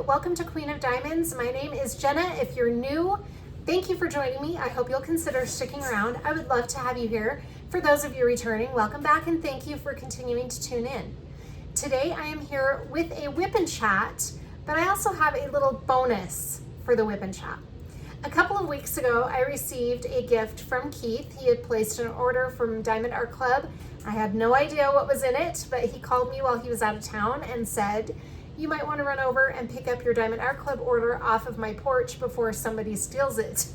welcome to Queen of Diamonds. My name is Jenna. If you're new, thank you for joining me. I hope you'll consider sticking around. I would love to have you here. For those of you returning, welcome back and thank you for continuing to tune in. Today I am here with a WIP and Chat, but I also have a little bonus for the WIP and Chat. A couple of weeks ago, I received a gift from Keith. He had placed an order from Diamond Art Club. I had no idea what was in it, but he called me while he was out of town and said, you might want to run over and pick up your Diamond Art Club order off of my porch before somebody steals it.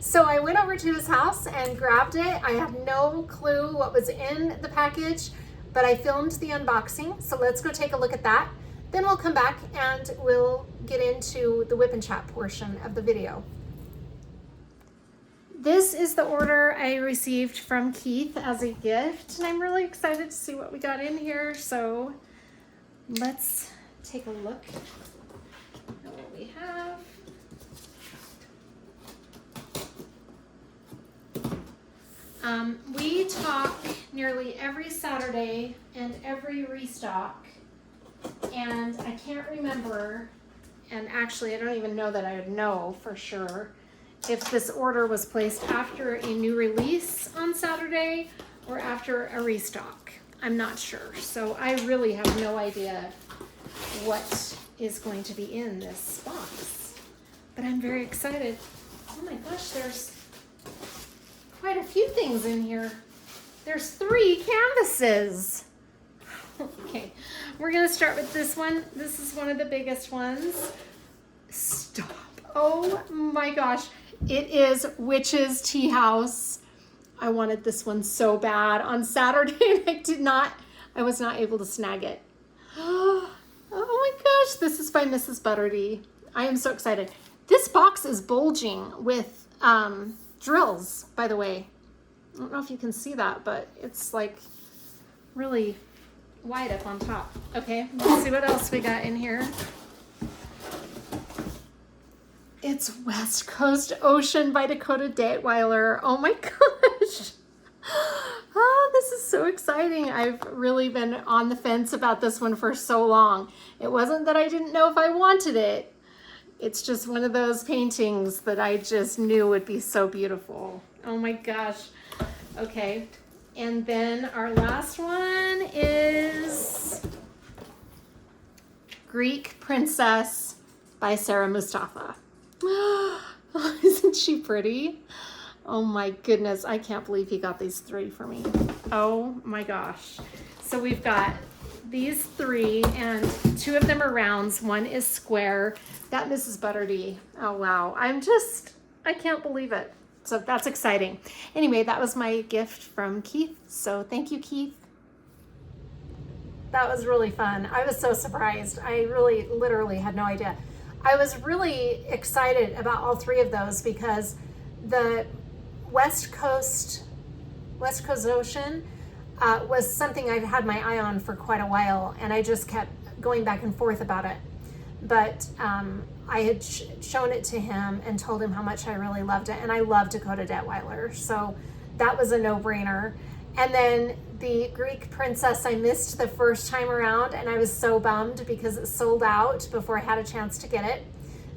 So I went over to his house and grabbed it. I have no clue what was in the package, but I filmed the unboxing. So let's go take a look at that. Then we'll come back and we'll get into the WIP and Chat portion of the video. This is the order I received from Keith as a gift, and I'm really excited to see what we got in here. So let's take a look at what we have. We talk nearly every Saturday and every restock, and I can't remember, and actually I don't even know that I would know for sure if this order was placed after a new release on Saturday or after a restock. I'm not sure, so I really have no idea what is going to be in this box, but I'm very excited. Oh my gosh, there's quite a few things in here. There's 3 canvases. Okay, we're gonna start with this one. This is one of the biggest ones. Stop. Oh my gosh, it is Witch's Tea House. I wanted this one so bad on Saturday and I was not able to snag it. Oh my gosh, this is by Mrs. Butterdy. I am so excited. This box is bulging with drills, by the way. I don't know if you can see that, but it's like really wide up on top. Okay, let's see what else we got in here. It's West Coast Ocean by Dakota Datweiler. Oh my gosh. Oh, this is so exciting. I've really been on the fence about this one for so long. It wasn't that I didn't know if I wanted it. It's just one of those paintings that I just knew would be so beautiful. Oh my gosh. Okay. And then our last one is Greek Princess by Sarah Mustafa. Isn't she pretty? Oh my goodness, I can't believe he got these 3 for me. Oh my gosh. So we've got these 3 and 2 of them are rounds, 1 is square. That Mrs. Butterdy. Oh wow, I can't believe it. So that's exciting. Anyway, that was my gift from Keith. So thank you, Keith. That was really fun. I was so surprised. I really literally had no idea. I was really excited about all 3 of those because the West Coast Ocean was something I've had my eye on for quite a while, and I just kept going back and forth about it. But I had shown it to him and told him how much I really loved it, and I love Dakota Datweiler, so that was a no-brainer. And then the Greek Princess I missed the first time around, and I was so bummed because it sold out before I had a chance to get it.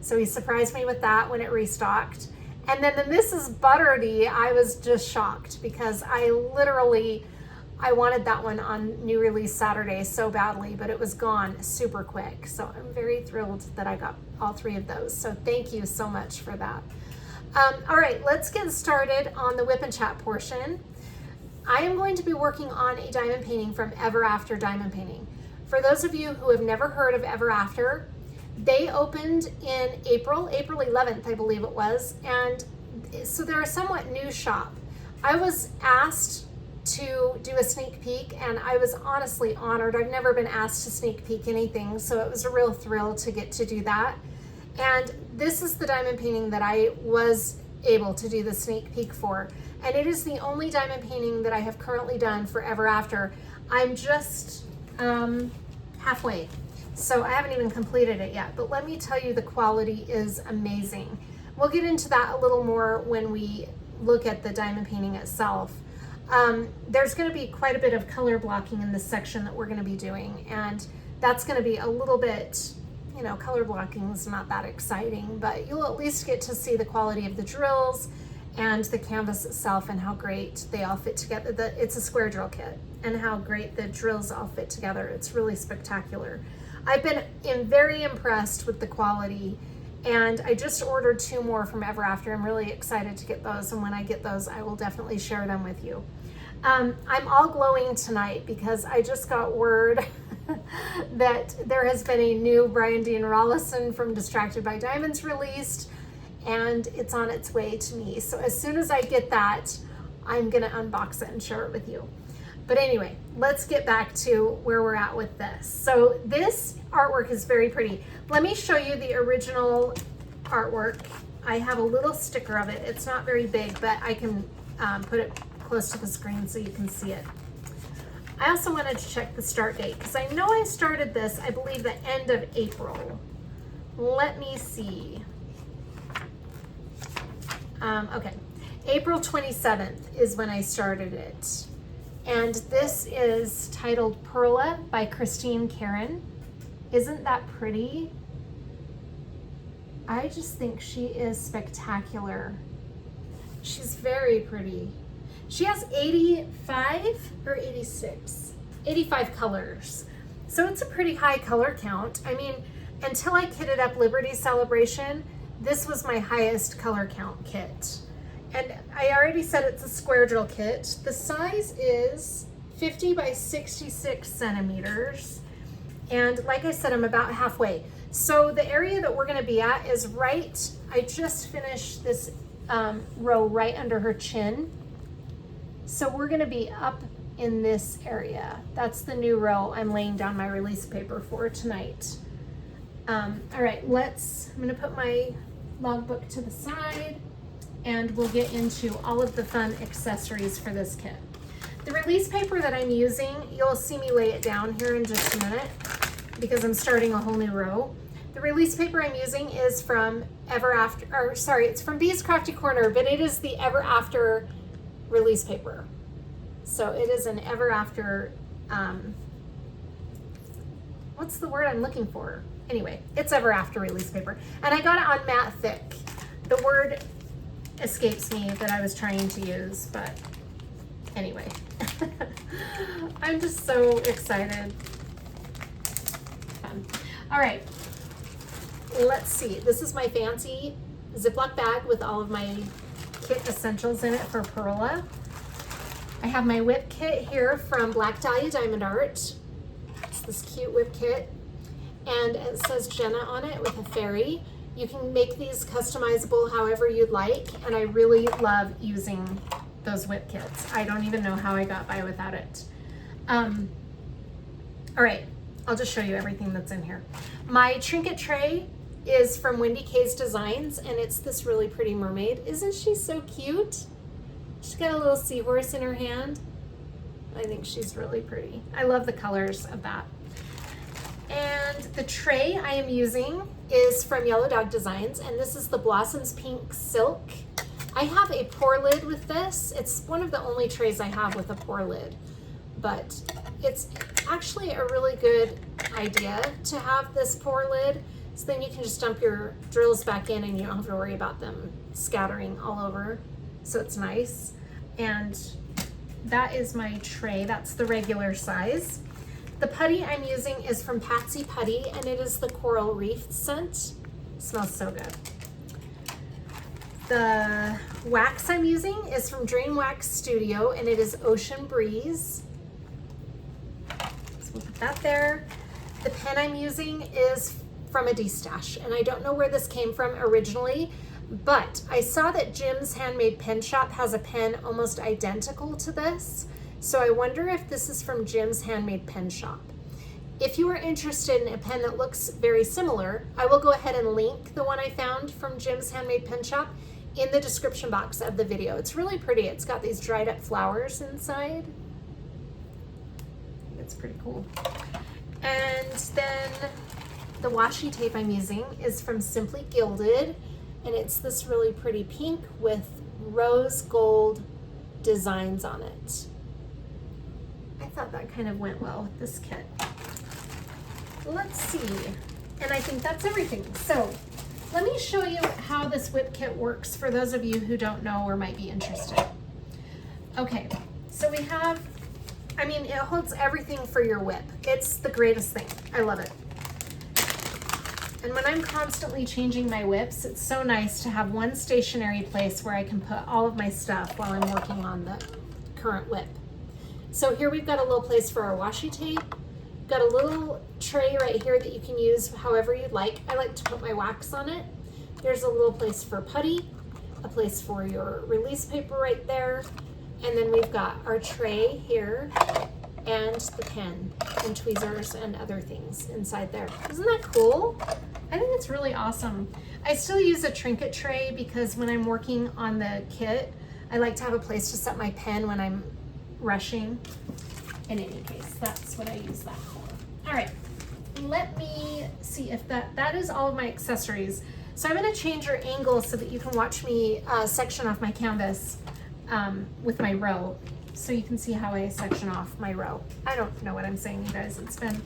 So he surprised me with that when it restocked. And then the Mrs. Butterdy, I was just shocked because I wanted that one on new release Saturday so badly, but it was gone super quick. So I'm very thrilled that I got all 3 of those. So thank you so much for that. All right, let's get started on the WIP and Chat portion. I am going to be working on a diamond painting from Ever After Diamond Painting. For those of you who have never heard of Ever After, they opened in April 11th, I believe it was, and so they're a somewhat new shop. I was asked to do a sneak peek, and I was honestly honored. I've never been asked to sneak peek anything, so it was a real thrill to get to do that. And this is the diamond painting that I was able to do the sneak peek for. And it is the only diamond painting that I have currently done for Ever After. I'm just halfway, so I haven't even completed it yet. But let me tell you, the quality is amazing. We'll get into that a little more when we look at the diamond painting itself. There's going to be quite a bit of color blocking in this section that we're going to be doing, and that's going to be a little bit you know, color blocking is not that exciting, but you'll at least get to see the quality of the drills and the canvas itself and how great they all fit together. It's a square drill kit, and how great the drills all fit together. It's really spectacular. I've been very impressed with the quality, and I just ordered 2 more from Ever After. I'm really excited to get those, and when I get those, I will definitely share them with you. I'm all glowing tonight because I just got word that there has been a new Brian Rollason from Distracted by Diamonds released, and it's on its way to me. So as soon as I get that, I'm gonna unbox it and share it with you. But anyway, let's get back to where we're at with this. So this artwork is very pretty. Let me show you the original artwork. I have a little sticker of it. It's not very big, but I can put it close to the screen so you can see it. I also wanted to check the start date because I know I started this, I believe, the end of April. Let me see. Okay, April 27th is when I started it. And this is titled Pearla by Karron. Isn't that pretty? I just think she is spectacular. She's very pretty. She has 85 or 86? 85 colors. So it's a pretty high color count. I mean, until I kitted up Liberty Celebration, this was my highest color count kit. And I already said it's a square drill kit. The size is 50 by 66 centimeters. And like I said, I'm about halfway. So the area that we're gonna be at is right, I just finished this row right under her chin. So we're gonna be up in this area. That's the new row I'm laying down my release paper for tonight. All right, I'm gonna put my logbook to the side, and we'll get into all of the fun accessories for this kit. The release paper that I'm using, you'll see me lay it down here in just a minute because I'm starting a whole new row. The release paper I'm using is from it's from Bee's Crafty Corner, but it is the Ever After release paper. So it is an Ever After, what's the word I'm looking for? Anyway, it's Ever After release paper. And I got it on matte thick. The word escapes me that I was trying to use, but anyway. I'm just so excited. All right, let's see. This is my fancy Ziploc bag with all of my kit essentials in it for Pearla. I have my WIP kit here from Black Dahlia Diamond Art. It's this cute WIP kit, and it says Gina on it with a fairy. You can make these customizable however you'd like, and I really love using those WIP kits. I don't even know how I got by without it. All right, I'll just show you everything that's in here. My Trinket tray is from WendyKsDesigns, and it's this really pretty mermaid. Isn't she so cute? She's got a little seahorse in her hand. I think she's really pretty. I love the colors of that. And the tray I am using is from Yellow Dog Designs, and this is the Blossoms Pink Silk. I have a pour lid with this. It's one of the only trays I have with a pour lid, but it's actually a really good idea to have this pour lid, so then you can just dump your drills back in and you don't have to worry about them scattering all over. So it's nice. And that is my tray. That's the regular size. The putty I'm using is from Patsy Putty, and it is the Coral Reef scent. It smells so good. The wax I'm using is from WIP Studio, and it is Ocean Breeze. So we'll put that there. The pen I'm using is from a D-stash, and I don't know where this came from originally, but I saw that Jim's Handmade Pen Shop has a pen almost identical to this. So I wonder if this is from Jim's Handmade Pen Shop. If you are interested in a pen that looks very similar, I will go ahead and link the one I found from Jim's Handmade Pen Shop in the description box of the video. It's really pretty. It's got these dried up flowers inside. It's pretty cool. And then the washi tape I'm using is from Simply Gilded, and it's this really pretty pink with rose gold designs on it. I thought that kind of went well with this kit. Let's see. And I think that's everything. So let me show you how this WIP kit works for those of you who don't know or might be interested. Okay, so we have, I mean, it holds everything for your WIP. It's the greatest thing. I love it. And when I'm constantly changing my WIPs, it's so nice to have one stationary place where I can put all of my stuff while I'm working on the current WIP. So here we've got a little place for our washi tape. Got a little tray right here that you can use however you'd like. I like to put my wax on it. There's a little place for putty, a place for your release paper right there. And then we've got our tray here and the pen and tweezers and other things inside there. Isn't that cool? I think it's really awesome. I still use a Trinket tray because when I'm working on the kit, I like to have a place to set my pen when I'm rushing. In any case, that's what I use that for. All right, let me see if that is all of my accessories. So I'm gonna change your angle so that you can watch me section off my canvas with my row, so you can see how I section off my row. I don't know what I'm saying, you guys. It's been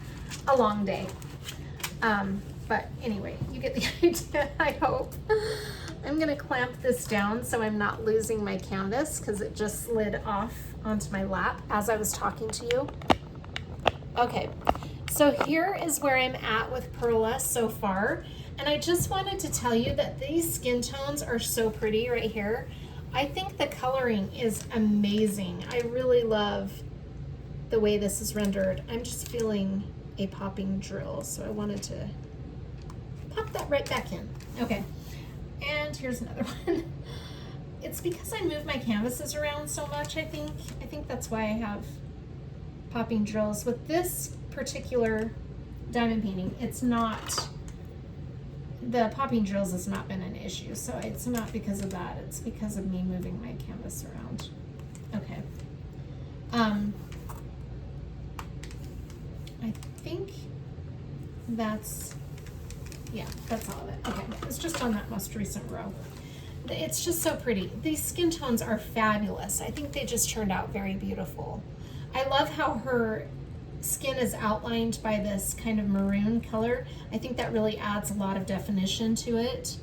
a long day. But anyway, you get the idea, I hope. I'm gonna clamp this down so I'm not losing my canvas because it just slid off onto my lap as I was talking to you. Okay, so here is where I'm at with Pearla so far. And I just wanted to tell you that these skin tones are so pretty right here. I think the coloring is amazing. I really love the way this is rendered. I'm just feeling a popping drill, so I wanted to pop that right back in. Okay, and here's another one. It's because I move my canvases around so much, I think. I think that's why I have popping drills. With this particular diamond painting, it's not, the popping drills has not been an issue, so it's not because of that, it's because of me moving my canvas around. Okay. I think that's, yeah, that's all of it. Okay, it's just on that most recent row. It's just so pretty. These skin tones are fabulous. I think they just turned out very beautiful. I love how her skin is outlined by this kind of maroon color. I think that really adds a lot of definition to it.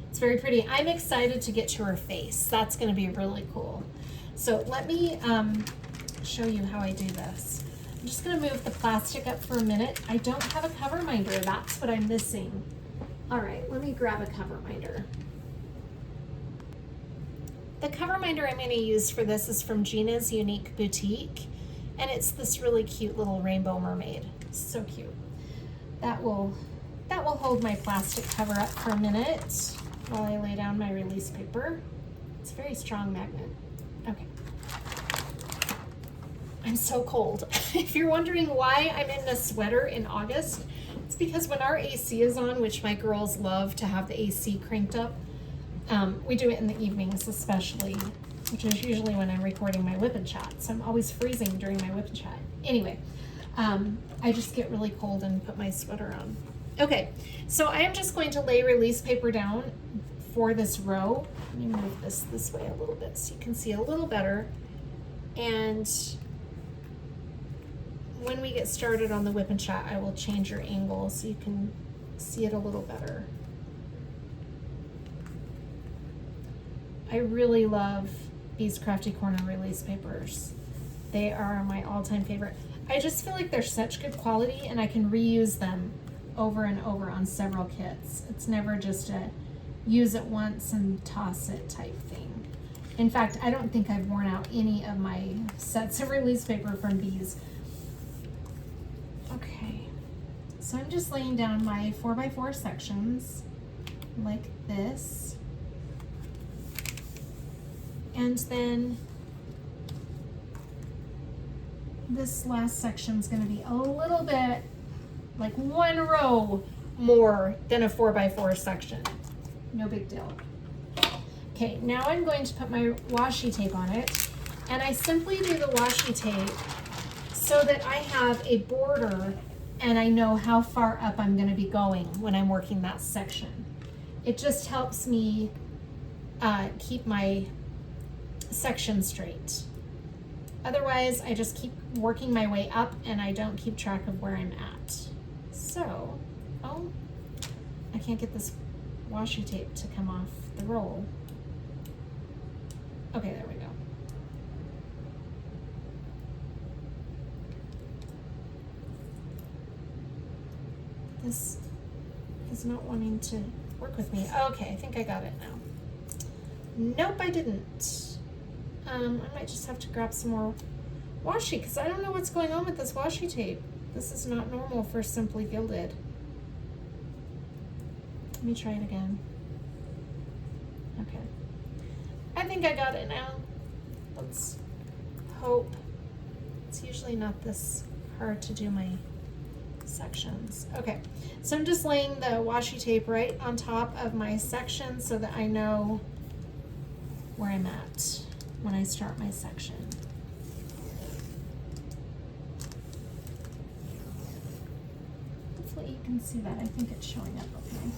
It's very pretty. I'm excited to get to her face. That's going to be really cool. So let me show you how I do this. I'm just going to move the plastic up for a minute. I don't have a cover minder. That's what I'm missing. All right, let me grab a cover minder. The cover minder I'm going to use for this is from Gina's Unique Boutique, and it's this really cute little rainbow mermaid. So cute. That will hold my plastic cover up for a minute while I lay down my release paper. It's a very strong magnet. Okay. I'm so cold. If you're wondering why I'm in a sweater in August, it's because when our AC is on, which my girls love to have the AC cranked up, we do it in the evenings especially, which is usually when I'm recording my WIP and Chat. So I'm always freezing during my WIP and Chat. Anyway, I just get really cold and put my sweater on. Okay, so I am just going to lay release paper down for this row. Let me move this way a little bit so you can see a little better. And when we get started on the WIP and Chat, I will change your angle so you can see it a little better. I really love these Crafty Corner release papers. They are my all-time favorite. I just feel like they're such good quality and I can reuse them over and over on several kits. It's never just a use it once and toss it type thing. In fact, I don't think I've worn out any of my sets of release paper from these. Okay, so I'm just laying down my 4x4 sections like this. And then this last section is going to be a little bit like one row more than a 4x4 section. No big deal. Okay, now I'm going to put my washi tape on it, and I simply do the washi tape so that I have a border and I know how far up I'm going to be going when I'm working that section. It just helps me keep my section straight. Otherwise, I just keep working my way up and I don't keep track of where I'm at. So, oh, I can't get this washi tape to come off the roll. Okay, there we go. This is not wanting to work with me. Okay, I think I got it now. Nope, I didn't. I might just have to grab some more washi because I don't know what's going on with this washi tape. This is not normal for Simply Gilded. Let me try it again. Okay. I think I got it now. Let's hope. It's usually not this hard to do my sections. Okay, so I'm just laying the washi tape right on top of my section so that I know where I'm at when I start my section. Hopefully you can see that. I think it's showing up okay.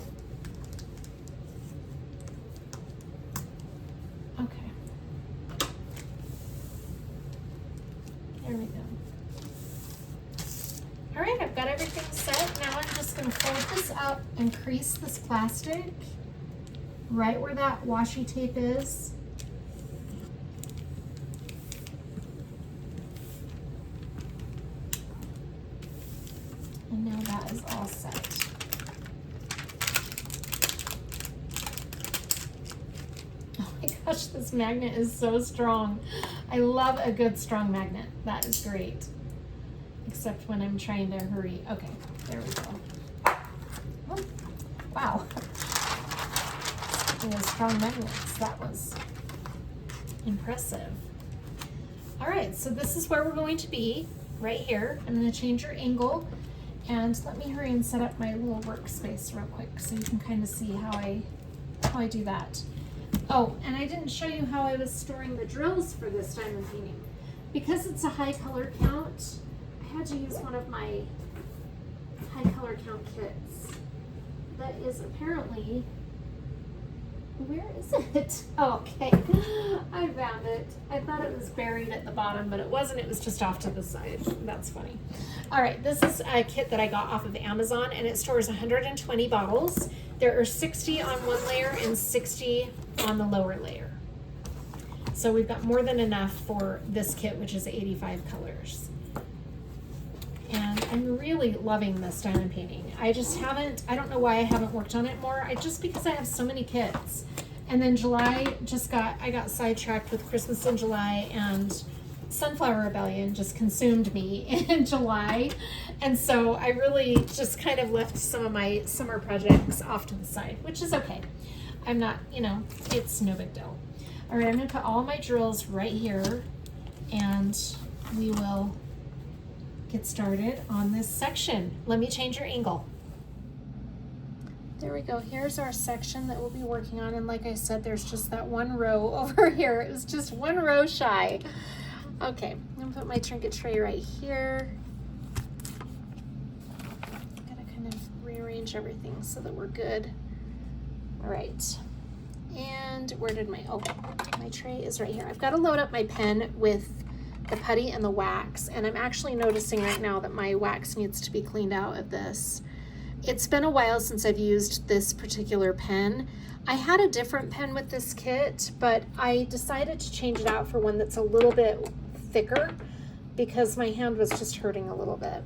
Okay. There we go. All right, I've got everything set. Now I'm just going to fold this up and crease this plastic right where that washi tape is. And now that is all set. Oh my gosh, this magnet is so strong. I love a good strong magnet. That is great. Except when I'm trying to hurry. Okay, there we go. Oh, wow. Speaking of strong magnets, that was impressive. All right, so this is where we're going to be, right here. I'm going to change your angle, and let me hurry and set up my little workspace real quick so you can kind of see how I do that. Oh, and I didn't show you how I was storing the drills for this diamond painting. Because it's a high color count, I had to use one of my high color count kits that is apparently, where is it? Oh, okay, I found it. I thought it was buried at the bottom, but it wasn't. It was just off to the side. That's funny. All right, this is a kit that I got off of Amazon, and it stores 120 bottles. There are 60 on one layer and 60 on the lower layer. So we've got more than enough for this kit, which is 85 colors. And I'm really loving this diamond painting. I just haven't, I don't know why I haven't worked on it more. Just because I have so many kits. And then July I got sidetracked with Christmas in July, and Sunflower Rebellion just consumed me in July. And so I really just kind of left some of my summer projects off to the side, which is okay. I'm not, it's no big deal. All right, I'm gonna put all my drills right here, and we will get started on this section. Let me change your angle. There we go. Here's our section that we'll be working on. And like I said, there's just that one row over here. It was just one row shy. Okay, I'm gonna put my trinket tray right here. Gotta kind of rearrange everything so that we're good. All right. And where did my tray is right here. I've got to load up my pen with the putty and the wax, and I'm actually noticing right now that my wax needs to be cleaned out of this. It's been a while since I've used this particular pen. I had a different pen with this kit, but I decided to change it out for one that's a little bit thicker because my hand was just hurting a little bit.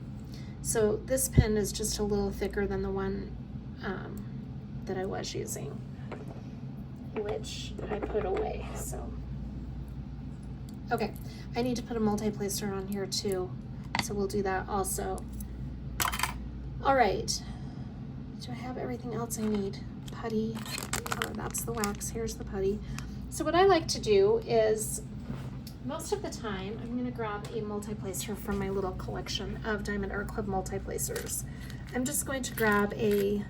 So this pen is just a little thicker than the one that I was using, which I put away. So okay, I need to put a multi-placer on here too, so we'll do that also. All right, do I have everything else I need? Putty, oh, that's the wax, here's the putty. So what I like to do is, most of the time, I'm gonna grab a multi-placer from my little collection of Diamond Art Club multi-placers. I'm just going to grab a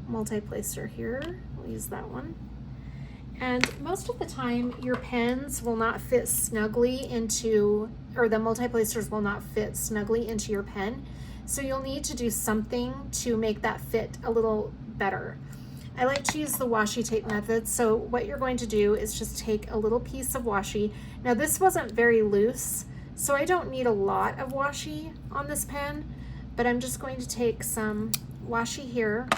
multi-placer here, we'll use that one. And most of the time, your pens will not fit snugly into, or the multi-placers will not fit snugly into your pen. So you'll need to do something to make that fit a little better. I like to use the washi tape method. So what you're going to do is just take a little piece of washi. Now this wasn't very loose, so I don't need a lot of washi on this pen, but I'm just going to take some washi here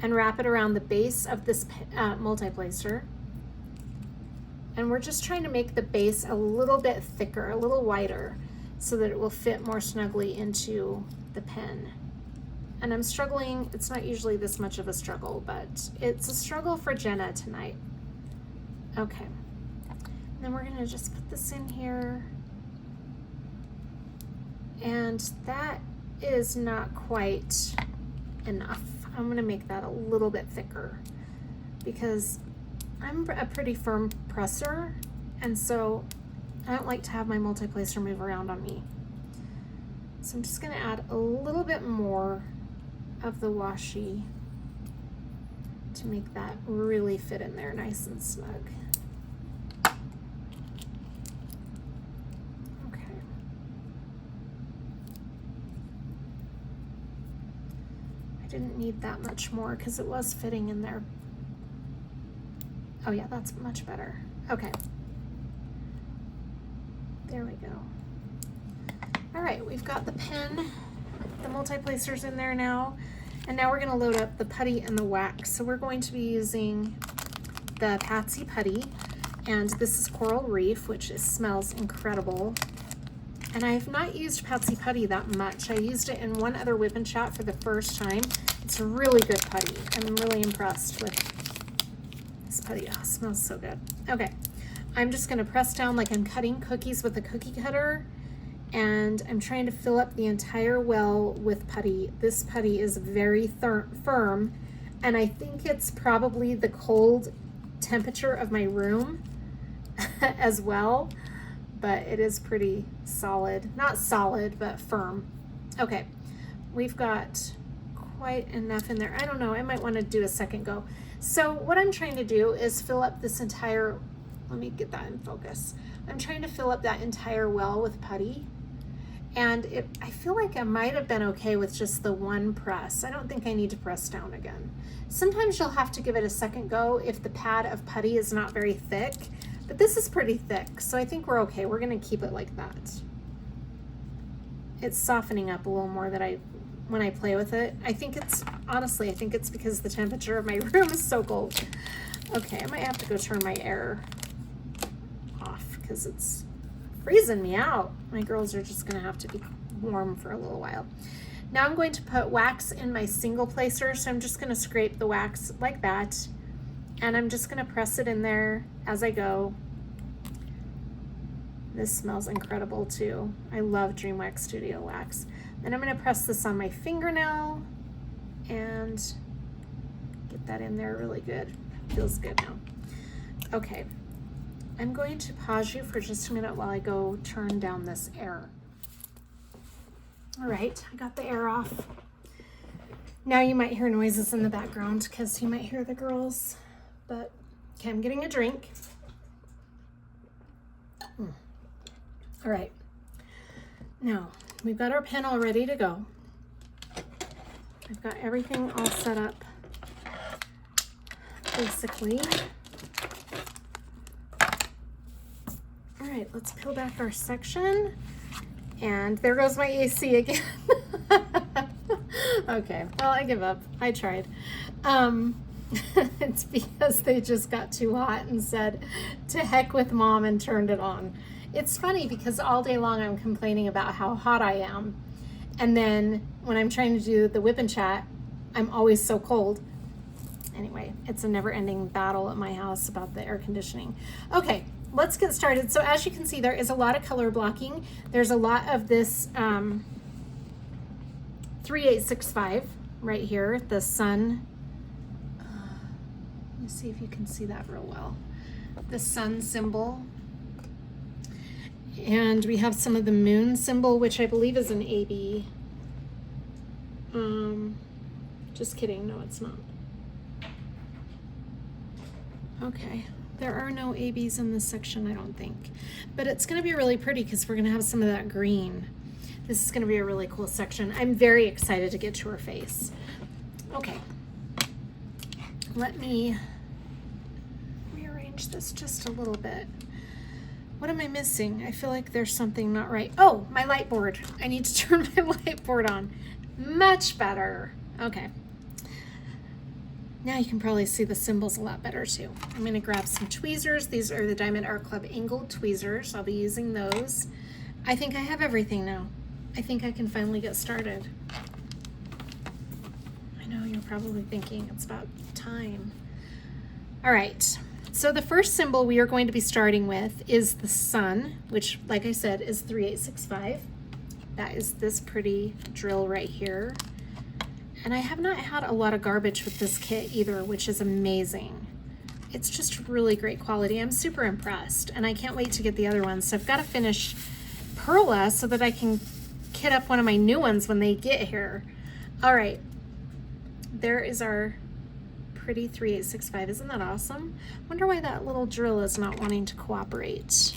and wrap it around the base of this multi-placer. And we're just trying to make the base a little bit thicker, a little wider, so that it will fit more snugly into the pen. And I'm struggling, it's not usually this much of a struggle, but it's a struggle for Gina tonight. Okay, and then we're gonna just put this in here. And that is not quite enough. I'm gonna make that a little bit thicker because I'm a pretty firm presser, and so I don't like to have my multi-placer move around on me. So I'm just gonna add a little bit more of the washi to make that really fit in there nice and snug. Okay. I didn't need that much more because it was fitting in there. Oh yeah, that's much better. Okay. There we go. All right, we've got the pen, the multi-placers in there now, and now we're gonna load up the putty and the wax. So we're going to be using the Patsy putty, and this is Coral Reef, which smells incredible. And I have not used Patsy putty that much. I used it in one other WIP and Chat for the first time. It's a really good putty. I'm really impressed with this putty. Oh, it smells so good. Okay, I'm just gonna press down like I'm cutting cookies with a cookie cutter, and I'm trying to fill up the entire well with putty. This putty is very firm, and I think it's probably the cold temperature of my room as well, but it is pretty solid. Not solid, but firm. Okay, we've got quite enough in there. I don't know, I might want to do a second go. So what I'm trying to do is fill up this entire, let me get that in focus. I'm trying to fill up that entire well with putty. And I feel like I might have been okay with just the one press. I don't think I need to press down again. Sometimes you'll have to give it a second go if the pad of putty is not very thick, but this is pretty thick, so I think we're okay. We're gonna keep it like that. It's softening up a little more when I play with it. I think honestly, I think it's because the temperature of my room is so cold. Okay, I might have to go turn my air off because it's freezing me out. My girls are just gonna have to be warm for a little while. Now I'm going to put wax in my single placer, so I'm just gonna scrape the wax like that, and I'm just gonna press it in there as I go. This smells incredible too. I love DreamWax Studio Wax. Then I'm gonna press this on my fingernail and get that in there really good. Feels good now. Okay, I'm going to pause you for just a minute while I go turn down this air. All right, I got the air off. Now you might hear noises in the background because you might hear the girls, but okay, I'm getting a drink. All right, now we've got our pen all ready to go. I've got everything all set up, basically. All right, let's peel back our section. And there goes my AC again. Okay, well, I give up. I tried. It's because they just got too hot and said, to heck with mom, and turned it on. It's funny because all day long I'm complaining about how hot I am. And then when I'm trying to do the WIP and Chat, I'm always so cold. Anyway, it's a never-ending battle at my house about the air conditioning. Okay, let's get started. So as you can see, there is a lot of color blocking. There's a lot of this 3865 right here, the sun. Let me see if you can see that real well. The sun symbol. And we have some of the moon symbol, which I believe is an AB. Just kidding, no, it's not. Okay, there are no ABs in this section, I don't think. But it's gonna be really pretty because we're gonna have some of that green. This is gonna be a really cool section. I'm very excited to get to her face. Okay, let me rearrange this just a little bit. What am I missing? I feel like there's something not right. Oh, my light board. I need to turn my light board on. Much better. Okay. Now you can probably see the symbols a lot better too. I'm going to grab some tweezers. These are the Diamond Art Club angled tweezers. I'll be using those. I think I have everything now. I think I can finally get started. I know you're probably thinking it's about time. All right, so the first symbol we are going to be starting with is the sun, which, like I said, is 3865. That is this pretty drill right here. And I have not had a lot of garbage with this kit either, which is amazing. It's just really great quality. I'm super impressed, and I can't wait to get the other ones. So I've got to finish Pearla so that I can kit up one of my new ones when they get here. All right, there is our pretty 3865. Isn't that awesome? Wonder why that little drill is not wanting to cooperate.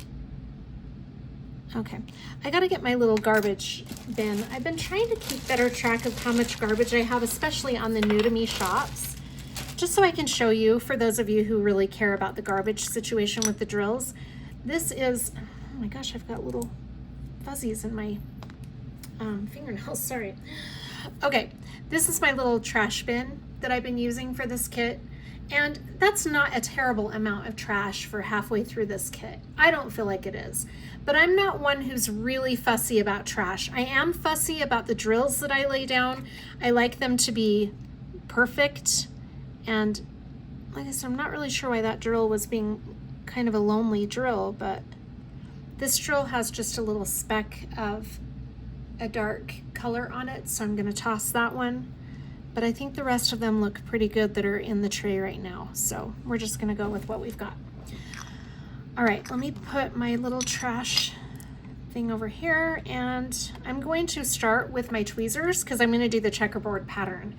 Okay, I gotta get my little garbage bin. I've been trying to keep better track of how much garbage I have, especially on the new to me shops, just so I can show you, for those of you who really care about the garbage situation with the drills. This is, oh my gosh, I've got little fuzzies in my fingernails, sorry. Okay, this is my little trash bin that I've been using for this kit. And that's not a terrible amount of trash for halfway through this kit. I don't feel like it is. But I'm not one who's really fussy about trash. I am fussy about the drills that I lay down. I like them to be perfect. And like I said, I'm not really sure why that drill was being kind of a lonely drill, but this drill has just a little speck of a dark color on it, so I'm gonna toss that one. But I think the rest of them look pretty good that are in the tray right now. So we're just gonna go with what we've got. All right, let me put my little trash thing over here, and I'm going to start with my tweezers because I'm gonna do the checkerboard pattern.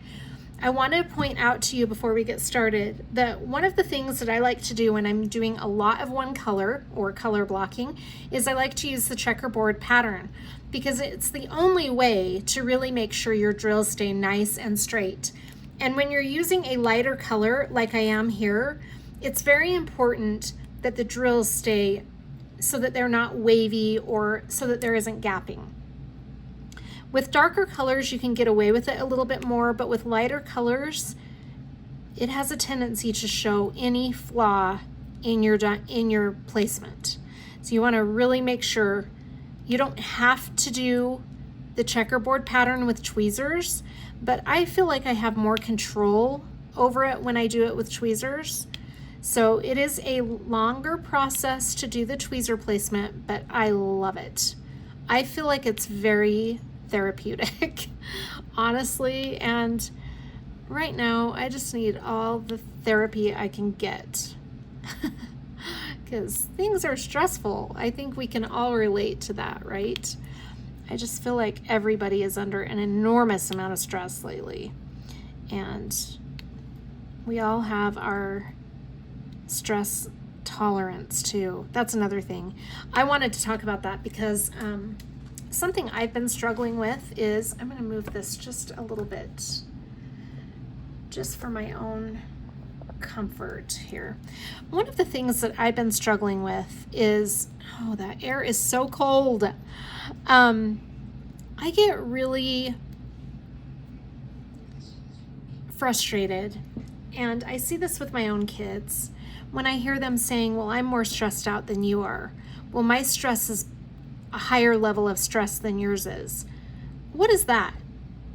I want to point out to you before we get started that one of the things that I like to do when I'm doing a lot of one color or color blocking is I like to use the checkerboard pattern, because it's the only way to really make sure your drills stay nice and straight. And when you're using a lighter color like I am here, it's very important that the drills stay so that they're not wavy or so that there isn't gapping. With darker colors, you can get away with it a little bit more, but with lighter colors, it has a tendency to show any flaw in your placement. So you want to really make sure you don't have to do the checkerboard pattern with tweezers, but I feel like I have more control over it when I do it with tweezers. So it is a longer process to do the tweezer placement, but I love it. I feel like it's very therapeutic, honestly, and right now I just need all the therapy I can get because things are stressful. I think we can all relate to that, right? I just feel like everybody is under an enormous amount of stress lately, and we all have our stress tolerance too. That's another thing. I wanted to talk about that because something I've been struggling with is, I'm going to move this just a little bit, just for my own comfort here. One of the things that I've been struggling with is, oh, that air is so cold. I get really frustrated, and I see this with my own kids, when I hear them saying, well, I'm more stressed out than you are. Well, my stress is a higher level of stress than yours is. What is that?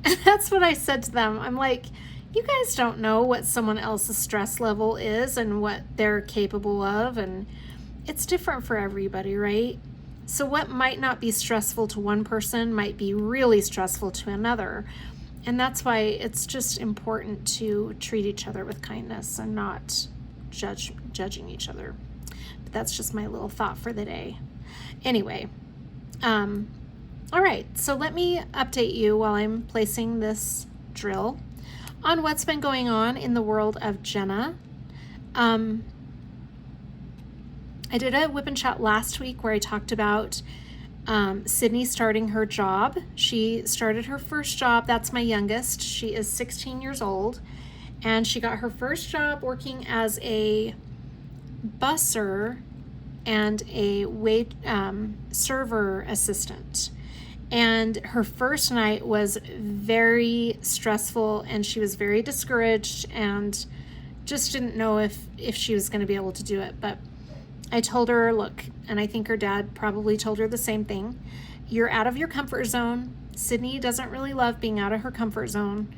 And that's what I said to them. I'm like, you guys don't know what someone else's stress level is and what they're capable of, and it's different for everybody, right? So what might not be stressful to one person might be really stressful to another. And that's why it's just important to treat each other with kindness and not judging each other. But that's just my little thought for the day. Anyway, all right, so let me update you while I'm placing this drill on what's been going on in the world of Gina. I did a WIP and Chat last week where I talked about Sydney starting her job. She started her first job. That's my youngest. She is 16 years old, and she got her first job working as a busser and a server assistant. And her first night was very stressful, and she was very discouraged, and just didn't know if she was going to be able to do it. But I told her, look, and I think her dad probably told her the same thing. You're out of your comfort zone. Sydney doesn't really love being out of her comfort zone.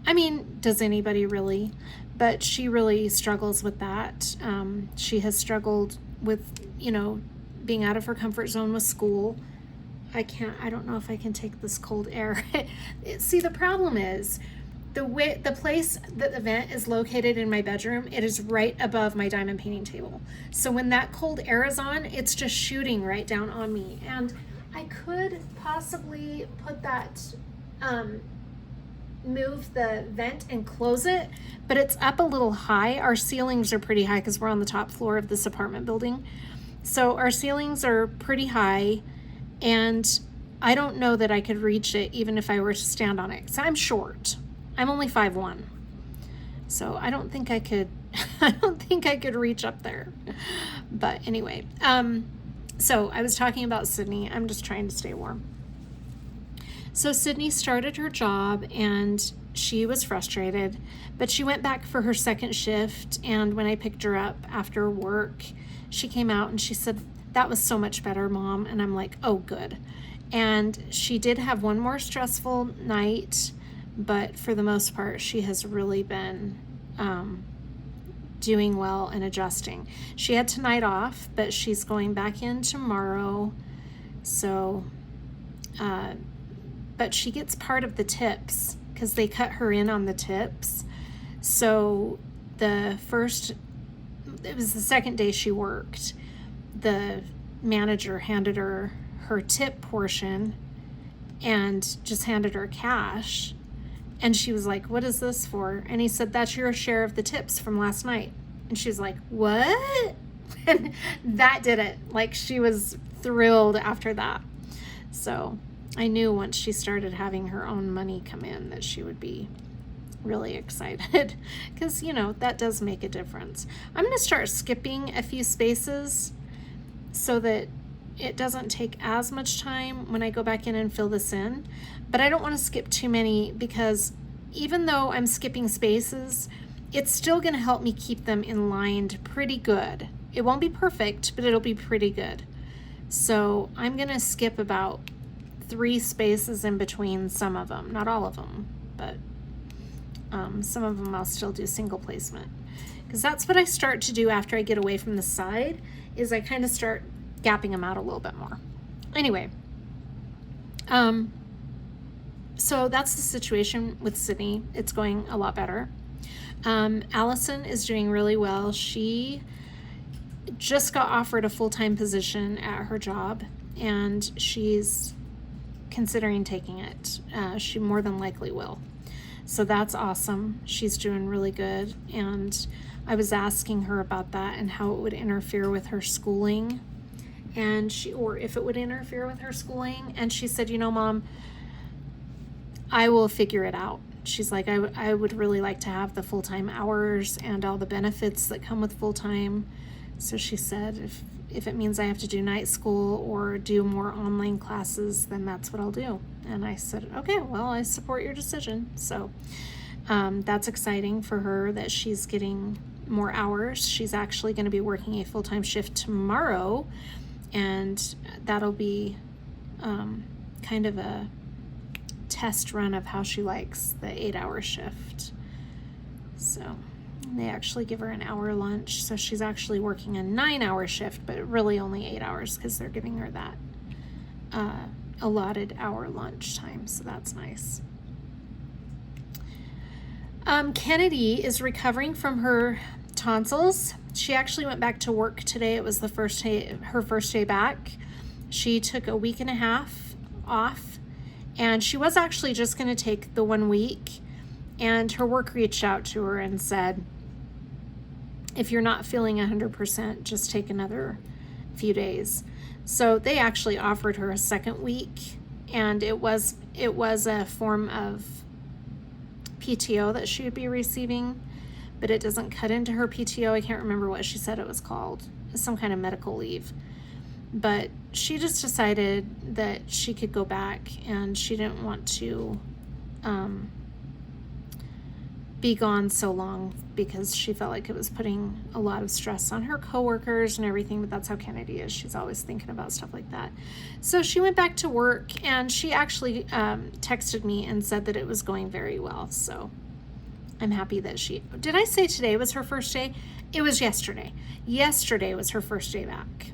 I mean, does anybody really? But she really struggles with that. She has struggled with, being out of her comfort zone with school. I don't know if I can take this cold air. See, the problem is, the place that the vent is located in my bedroom, it is right above my diamond painting table. So when that cold air is on, it's just shooting right down on me. And I could possibly put that, move the vent and close it, but it's up a little high. Our ceilings are pretty high because we're on the top floor of this apartment building. So our ceilings are pretty high, and I don't know that I could reach it even if I were to stand on it. So I'm short. I'm only 5'1". So I don't think I could reach up there. But anyway, so I was talking about Sydney. I'm just trying to stay warm. So Sydney started her job and she was frustrated, but she went back for her second shift. And when I picked her up after work, she came out and she said, "That was so much better, Mom." And I'm like, oh, good. And she did have one more stressful night, but for the most part, she has really been doing well and adjusting. She had tonight off, but she's going back in tomorrow. So, but she gets part of the tips because they cut her in on the tips. So it was the second day she worked, the manager handed her tip portion and just handed her cash. And she was like, "What is this for?" And he said, "That's your share of the tips from last night." And she's like, "What?" And that did it. Like, she was thrilled after that. So I knew once she started having her own money come in that she would be really excited because, that does make a difference. I'm going to start skipping a few spaces so that it doesn't take as much time when I go back in and fill this in. But I don't want to skip too many because even though I'm skipping spaces, it's still going to help me keep them in line pretty good. It won't be perfect, but it'll be pretty good. So I'm going to skip about 3 spaces in between some of them. Not all of them, but some of them I'll still do single placement. Because that's what I start to do after I get away from the side, is I kind of start gapping them out a little bit more. Anyway, so that's the situation with Sydney. It's going a lot better. Allison is doing really well. She just got offered a full-time position at her job, and she's considering taking it. She more than likely will. So that's awesome. She's doing really good. And I was asking her about that and how it would interfere with her schooling, or if it would interfere with her schooling. And she said, Mom, I will figure it out. She's like, I would really like to have the full-time hours and all the benefits that come with full-time. So she said, if it means I have to do night school or do more online classes, then that's what I'll do. And I said, okay, well, I support your decision. So that's exciting for her that she's getting more hours. She's actually going to be working a full-time shift tomorrow, and that'll be kind of a test run of how she likes the 8-hour shift. So they actually give her an hour lunch, so she's actually working a 9-hour shift, but really only 8 hours because they're giving her that allotted hour lunch time, so that's nice. Kennedy is recovering from her tonsils. She actually went back to work today. It was her first day back. She took a week and a half off, and she was actually just going to take the 1 week, and her work reached out to her and said, if you're not feeling 100%, just take another few days. So they actually offered her a second week, and it was a form of PTO that she would be receiving, but it doesn't cut into her PTO. I can't remember what she said it was called. It's some kind of medical leave. But she just decided that she could go back, and she didn't want to be gone so long because she felt like it was putting a lot of stress on her coworkers and everything, but that's how Kennedy is. She's always thinking about stuff like that. So she went back to work, and she actually texted me and said that it was going very well. So I'm happy that did I say today was her first day? It was yesterday. Yesterday was her first day back,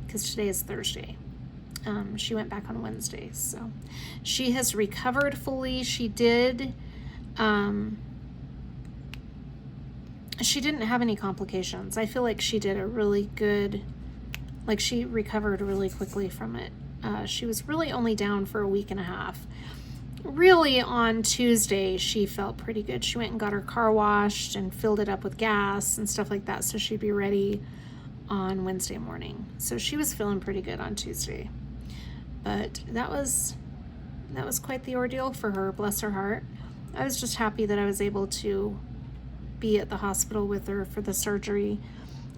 because today is Thursday. She went back on Wednesday, so she has recovered fully. She did, she didn't have any complications. I feel like she did a really good, like she recovered really quickly from it. She was really only down for a week and a half. Really on Tuesday, she felt pretty good. She went and got her car washed and filled it up with gas and stuff like that, so she'd be ready on Wednesday morning. So she was feeling pretty good on Tuesday. But that was quite the ordeal for her, bless her heart. I was just happy that I was able to be at the hospital with her for the surgery.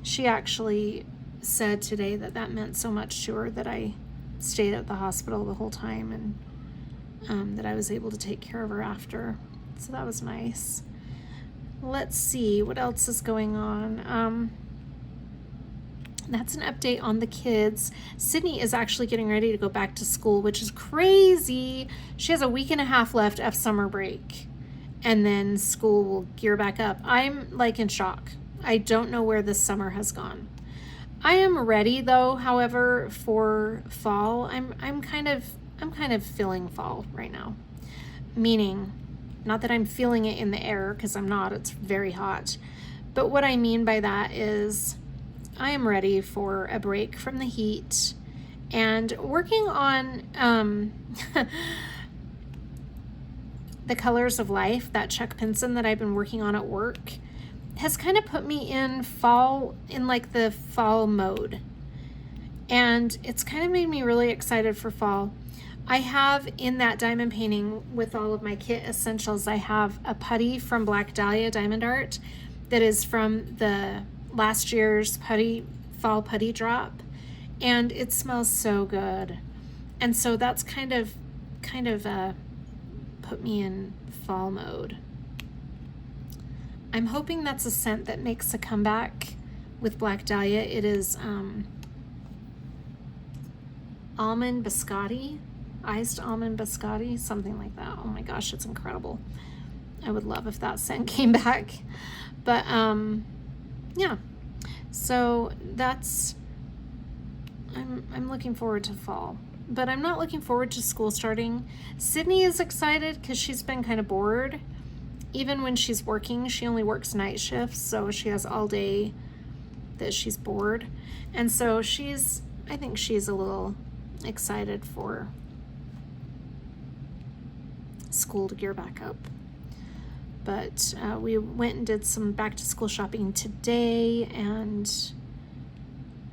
She actually said today that that meant so much to her that I stayed at the hospital the whole time, and that I was able to take care of her after. So that was nice. Let's see what else is going on. That's an update on the kids. Sydney is actually getting ready to go back to school, which is crazy. She has a week and a half left of summer break, and then school will gear back up. I'm like in shock. I don't know where this summer has gone. I am ready though, however, for fall. I'm kind of feeling fall right now. Meaning, not that I'm feeling it in the air, because I'm not, it's very hot. But what I mean by that is I am ready for a break from the heat, and working on the Colors of Life, that Chuck Pinson that I've been working on at work, has kind of put me in fall, in like the fall mode. And it's kind of made me really excited for fall. I have in that diamond painting with all of my kit essentials, I have a putty from Black Dahlia Diamond Art that is from the last year's fall putty drop, and it smells so good. And so that's kind of put me in fall mode. I'm hoping that's a scent that makes a comeback with Black Dahlia. It is almond biscotti, iced almond biscotti, something like that. Oh my gosh, it's incredible. I would love if that scent came back. But yeah, so that's, I'm looking forward to fall, but I'm not looking forward to school starting. Sydney is excited because she's been kind of bored. Even when she's working, she only works night shifts, so she has all day that she's bored. And so I think she's a little excited for school to gear back up. But we went and did some back to school shopping today, and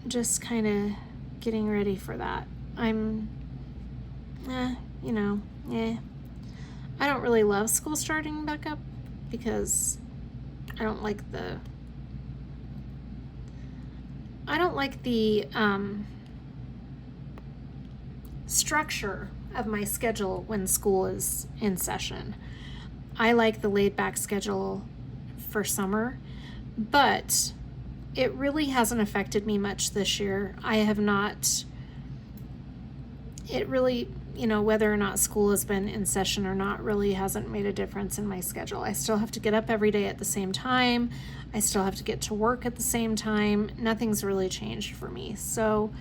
just kind of getting ready for that. I'm, I don't really love school starting back up because I don't like the structure of my schedule when school is in session. I like the laid back schedule for summer, but it really hasn't affected me much this year. I have not, it really, whether or not school has been in session or not really hasn't made a difference in my schedule. I still have to get up every day at the same time. I still have to get to work at the same time. Nothing's really changed for me. So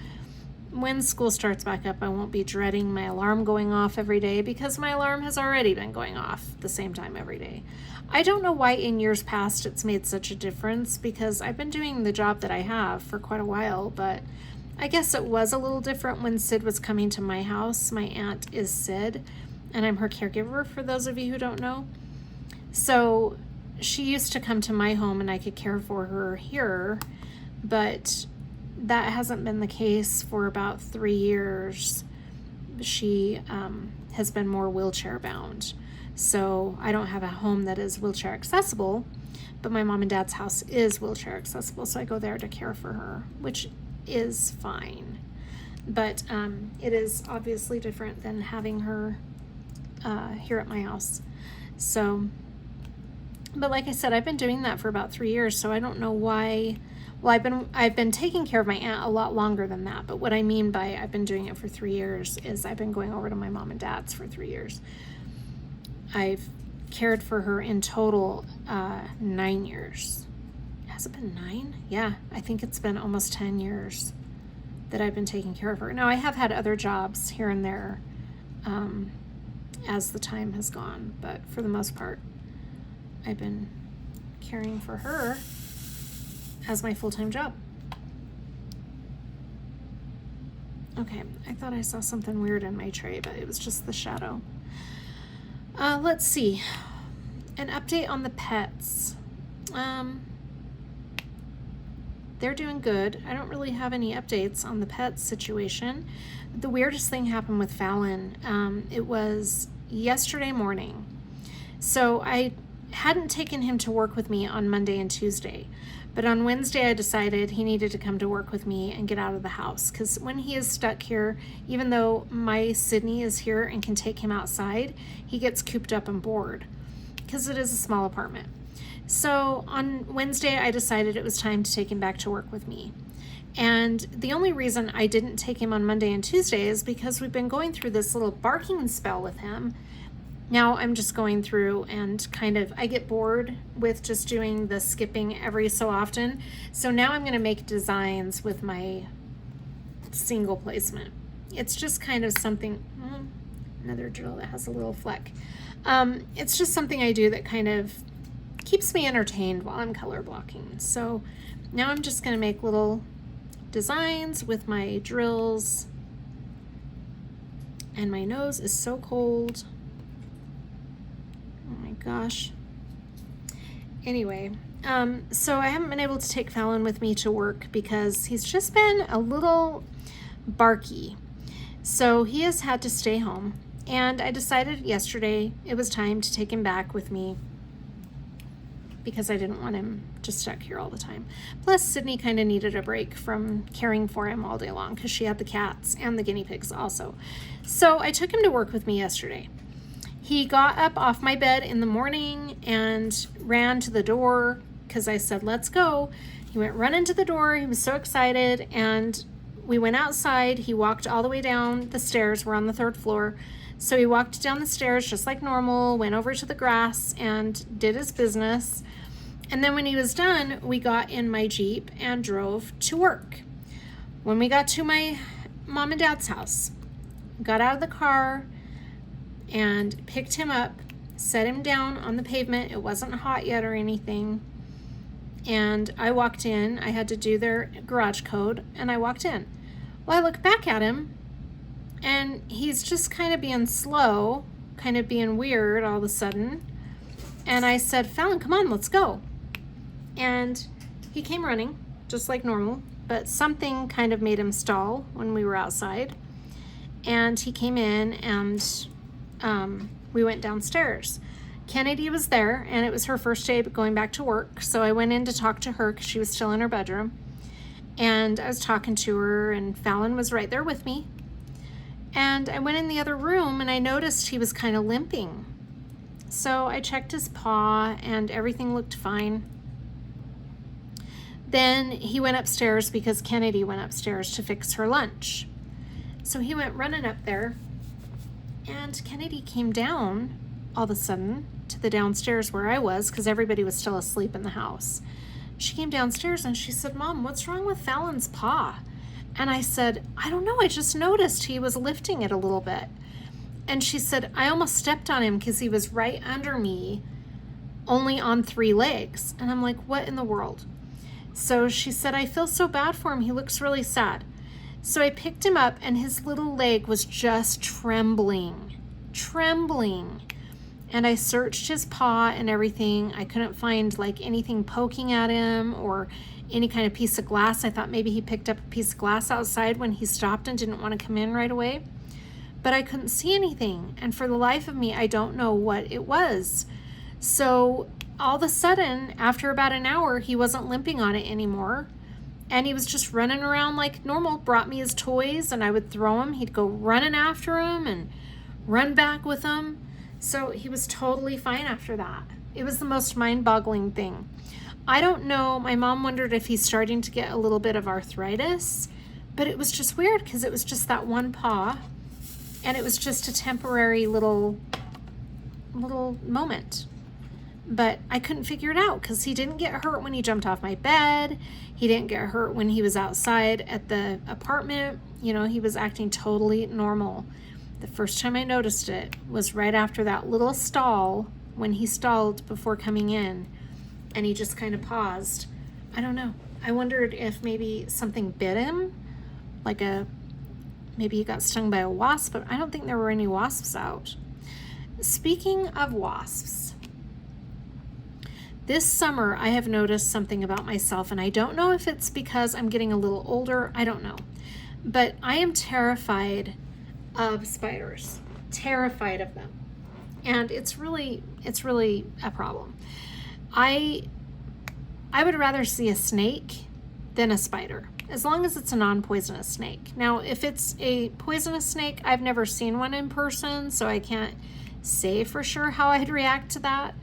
when school starts back up, I won't be dreading my alarm going off every day, because my alarm has already been going off the same time every day. I don't know why in years past it's made such a difference, because I've been doing the job that I have for quite a while, but I guess it was a little different when Sid was coming to my house. My aunt is Sid, and I'm her caregiver, for those of you who don't know. So she used to come to my home and I could care for her here, but that hasn't been the case for about 3 years. She has been more wheelchair bound. So I don't have a home that is wheelchair accessible, but my mom and dad's house is wheelchair accessible. So I go there to care for her, which is fine. But it is obviously different than having her here at my house. So But like I said, I've been doing that for about 3 years, so I don't know why. Well, I've been taking care of my aunt a lot longer than that, but what I mean by I've been doing it for 3 years is I've been going over to my mom and dad's for 3 years. I've cared for her in total 9 years. Has it been 9? Yeah, I think it's been almost 10 years that I've been taking care of her. Now, I have had other jobs here and there as the time has gone, but for the most part, I've been caring for her as my full-time job. Okay, I thought I saw something weird in my tray, but it was just the shadow. Let's see. An update on the pets. They're doing good. I don't really have any updates on the pets situation. The weirdest thing happened with Fallon. It was yesterday morning. So I hadn't taken him to work with me on Monday and Tuesday. But on Wednesday, I decided he needed to come to work with me and get out of the house. Because when he is stuck here, even though my Sydney is here and can take him outside, he gets cooped up and bored. Because it is a small apartment. So on Wednesday, I decided it was time to take him back to work with me. And the only reason I didn't take him on Monday and Tuesday is because we've been going through this little barking spell with him. Now I'm just going through and I get bored with just doing the skipping every so often. So now I'm going to make designs with my single placement. It's just kind of something, another drill that has a little fleck. It's just something I do that kind of keeps me entertained while I'm color blocking. So now I'm just going to make little designs with my drills. And my nose is so cold. Oh my gosh. Anyway, so I haven't been able to take Fallon with me to work because he's just been a little barky. So he has had to stay home. And I decided yesterday it was time to take him back with me because I didn't want him just stuck here all the time. Plus, Sydney kind of needed a break from caring for him all day long because she had the cats and the guinea pigs also. So I took him to work with me yesterday. He got up off my bed in the morning and ran to the door because I said, let's go. He went running to the door. He was so excited. And we went outside. He walked all the way down the stairs. We're on the 3rd floor. So he walked down the stairs just like normal, went over to the grass and did his business. And then when he was done, we got in my Jeep and drove to work. When we got to my mom and dad's house, got out of the car and picked him up, set him down on the pavement. It wasn't hot yet or anything. And I walked in. I had to do their garage code, and I walked in. Well, I look back at him, and he's just kind of being slow, kind of being weird all of a sudden. And I said, Fallon, come on, let's go. And he came running, just like normal, but something kind of made him stall when we were outside. And he came in and we went downstairs. Kennedy was there, and it was her first day going back to work. So I went in to talk to her because she was still in her bedroom. And I was talking to her, and Fallon was right there with me. And I went in the other room, and I noticed he was kind of limping. So I checked his paw, and everything looked fine. Then he went upstairs because Kennedy went upstairs to fix her lunch. So he went running up there, and Kennedy came down all of a sudden to the downstairs where I was because everybody was still asleep in the house. She came downstairs and she said, Mom, what's wrong with Fallon's paw? And I said, I don't know. I just noticed he was lifting it a little bit. And she said, I almost stepped on him because he was right under me, only on 3 legs. And I'm like, what in the world? So she said, I feel so bad for him. He looks really sad. So I picked him up, and his little leg was just trembling. And I searched his paw and everything. I couldn't find like anything poking at him or any kind of piece of glass. I thought maybe he picked up a piece of glass outside when he stopped and didn't want to come in right away. But I couldn't see anything. And for the life of me, I don't know what it was. So all of a sudden, after about an hour, he wasn't limping on it anymore. And he was just running around like normal, brought me his toys, and I would throw him. He'd go running after him and run back with them. So he was totally fine after that. It was the most mind-boggling thing. I don't know. My mom wondered if he's starting to get a little bit of arthritis, but it was just weird because it was just that one paw, and it was just a temporary little moment. But I couldn't figure it out because he didn't get hurt when he jumped off my bed. He didn't get hurt when he was outside at the apartment. You know, he was acting totally normal. The first time I noticed it was right after that little stall, when he stalled before coming in, and he just kind of paused. I don't know. I wondered if maybe something bit him, maybe he got stung by a wasp, but I don't think there were any wasps out. Speaking of wasps, this summer I have noticed something about myself, and I don't know if it's because I'm getting a little older. I don't know. But I am terrified of spiders. Terrified of them. And it's really a problem. I would rather see a snake than a spider, as long as it's a non-poisonous snake. Now, if it's a poisonous snake, I've never seen one in person, so I can't say for sure how I'd react to that.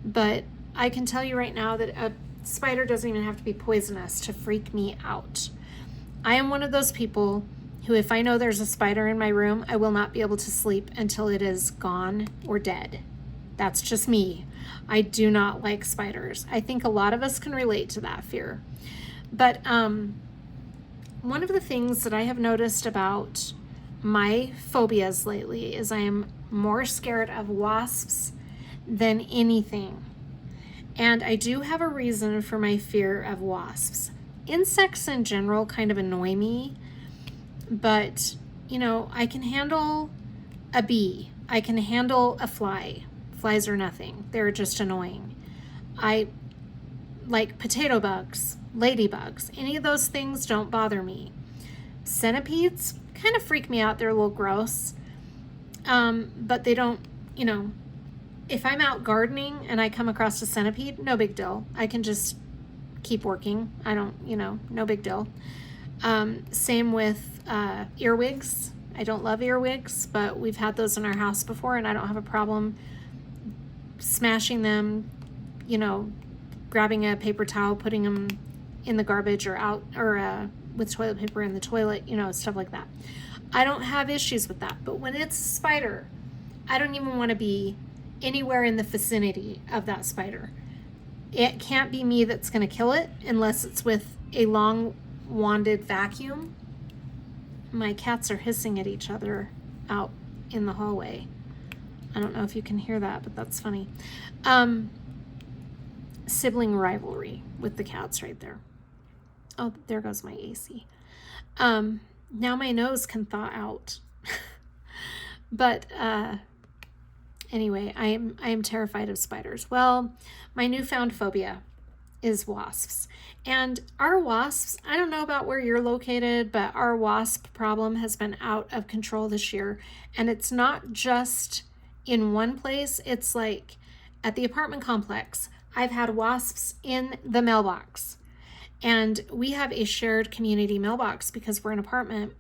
But I can tell you right now that a spider doesn't even have to be poisonous to freak me out. I am one of those people who, if I know there's a spider in my room, I will not be able to sleep until it is gone or dead. That's just me. I do not like spiders. I think a lot of us can relate to that fear. But one of the things that I have noticed about my phobias lately is I am more scared of wasps than anything. And I do have a reason for my fear of wasps. Insects in general kind of annoy me, but you know, I can handle a bee. I can handle a fly. Flies are nothing. They're just annoying. I like potato bugs, ladybugs. Any of those things don't bother me. Centipedes kind of freak me out. They're a little gross. But they don't, you know, if I'm out gardening and I come across a centipede, no big deal. I can just keep working. I don't, you know, no big deal. Same with earwigs. I don't love earwigs, but we've had those in our house before, and I don't have a problem smashing them, you know, grabbing a paper towel, putting them in the garbage or out, or with toilet paper in the toilet, you know, stuff like that. I don't have issues with that. But when it's a spider, I don't even want to be anywhere in the vicinity of that spider. It can't be me that's going to kill it unless it's with a long wanded vacuum. My cats are hissing at each other out in the hallway. I don't know if you can hear that, but that's funny. Sibling rivalry with the cats right there. Oh, there goes my AC. Now my nose can thaw out. But anyway, I am terrified of spiders. Well, my newfound phobia is wasps. And our wasps, I don't know about where you're located, but our wasp problem has been out of control this year. And it's not just in one place. It's like at the apartment complex, I've had wasps in the mailbox. And we have a shared community mailbox because we're an apartment.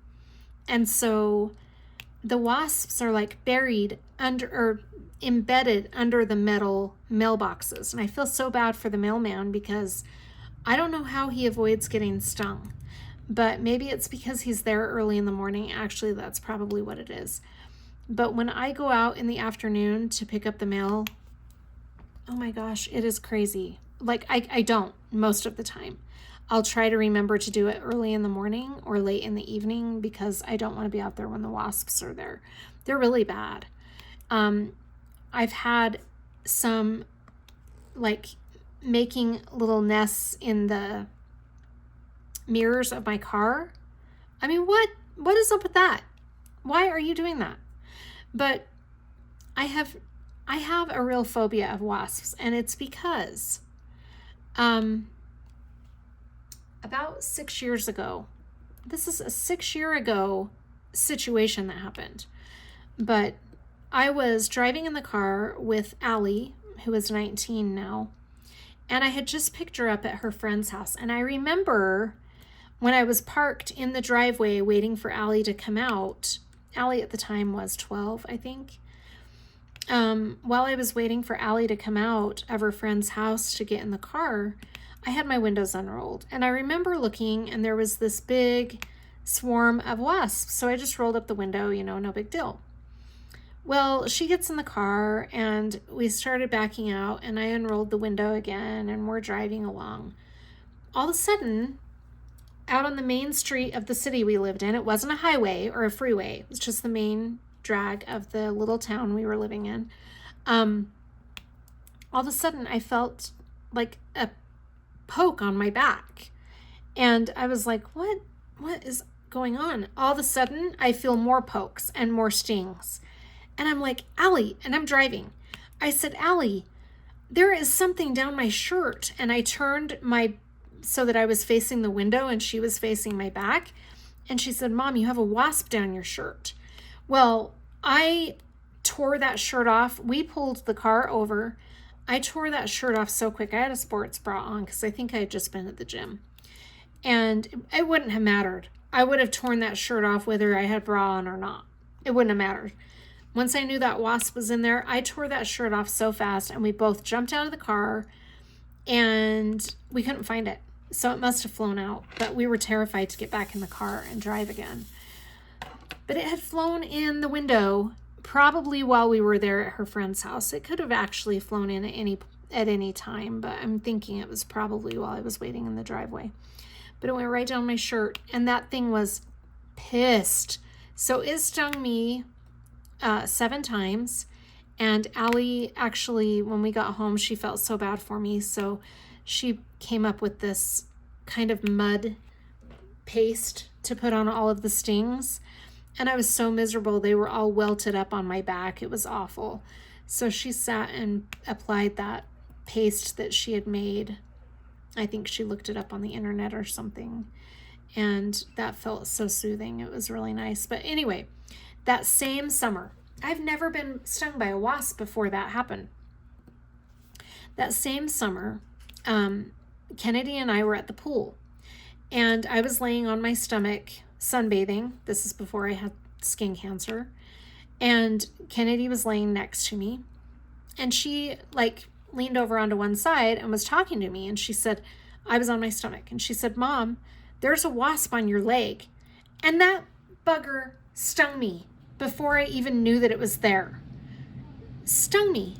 And so the wasps are like buried under, or embedded under the metal mailboxes. And I feel so bad for the mailman because I don't know how he avoids getting stung. But maybe it's because he's there early in the morning. Actually, that's probably what it is. But when I go out in the afternoon to pick up the mail, oh my gosh, it is crazy. Like I don't most of the time. I'll try to remember to do it early in the morning or late in the evening because I don't want to be out there when the wasps are there. They're really bad. I've had some like making little nests in the mirrors of my car. I mean, what is up with that? Why are you doing that? But I have a real phobia of wasps, and it's because about 6 years ago, this is a 6-year ago situation that happened, but I was driving in the car with Allie, who is 19 now, and I had just picked her up at her friend's house. And I remember when I was parked in the driveway waiting for Allie to come out, Allie at the time was 12, I think. while I was waiting for Allie to come out of her friend's house to get in the car, I had my windows unrolled. And I remember looking, and there was this big swarm of wasps. So I just rolled up the window, no big deal. Well, she gets in the car, and we started backing out, and I unrolled the window again, and we're driving along. All of a sudden, out on the main street of the city we lived in, it wasn't a highway or a freeway, it was just the main drag of the little town we were living in. All of a sudden, I felt like a poke on my back, and I was like, what is going on? All of a sudden, I feel more pokes and more stings, and I'm like, Allie, and I'm driving. I said, Allie, there is something down my shirt, and I turned so that I was facing the window and she was facing my back, and she said, Mom, you have a wasp down your shirt. Well, I tore that shirt off. We pulled the car over. I tore that shirt off so quick. I had a sports bra on because I think I had just been at the gym. And it wouldn't have mattered. I would have torn that shirt off whether I had bra on or not. It wouldn't have mattered. Once I knew that wasp was in there, I tore that shirt off so fast, and we both jumped out of the car, and we couldn't find it. So it must have flown out, but we were terrified to get back in the car and drive again. But it had flown in the window probably while we were there at her friend's house. It could have actually flown in at any time, but I'm thinking it was probably while I was waiting in the driveway. But it went right down my shirt, and that thing was pissed. So it stung me 7 times, and Allie actually, when we got home, she felt so bad for me, so she came up with this kind of mud paste to put on all of the stings, and I was so miserable. They were all welted up on my back. It was awful. So she sat and applied that paste that she had made. I think she looked it up on the internet or something, and that felt so soothing. It was really nice. But anyway, that same summer, I've never been stung by a wasp before that happened. That same summer, Kennedy and I were at the pool, and I was laying on my stomach sunbathing. This is before I had skin cancer, and Kennedy was laying next to me, and she leaned over onto one side and was talking to me, and she said, I was on my stomach, and she said, Mom, there's a wasp on your leg. And that bugger stung me before I even knew that it was there. Stung me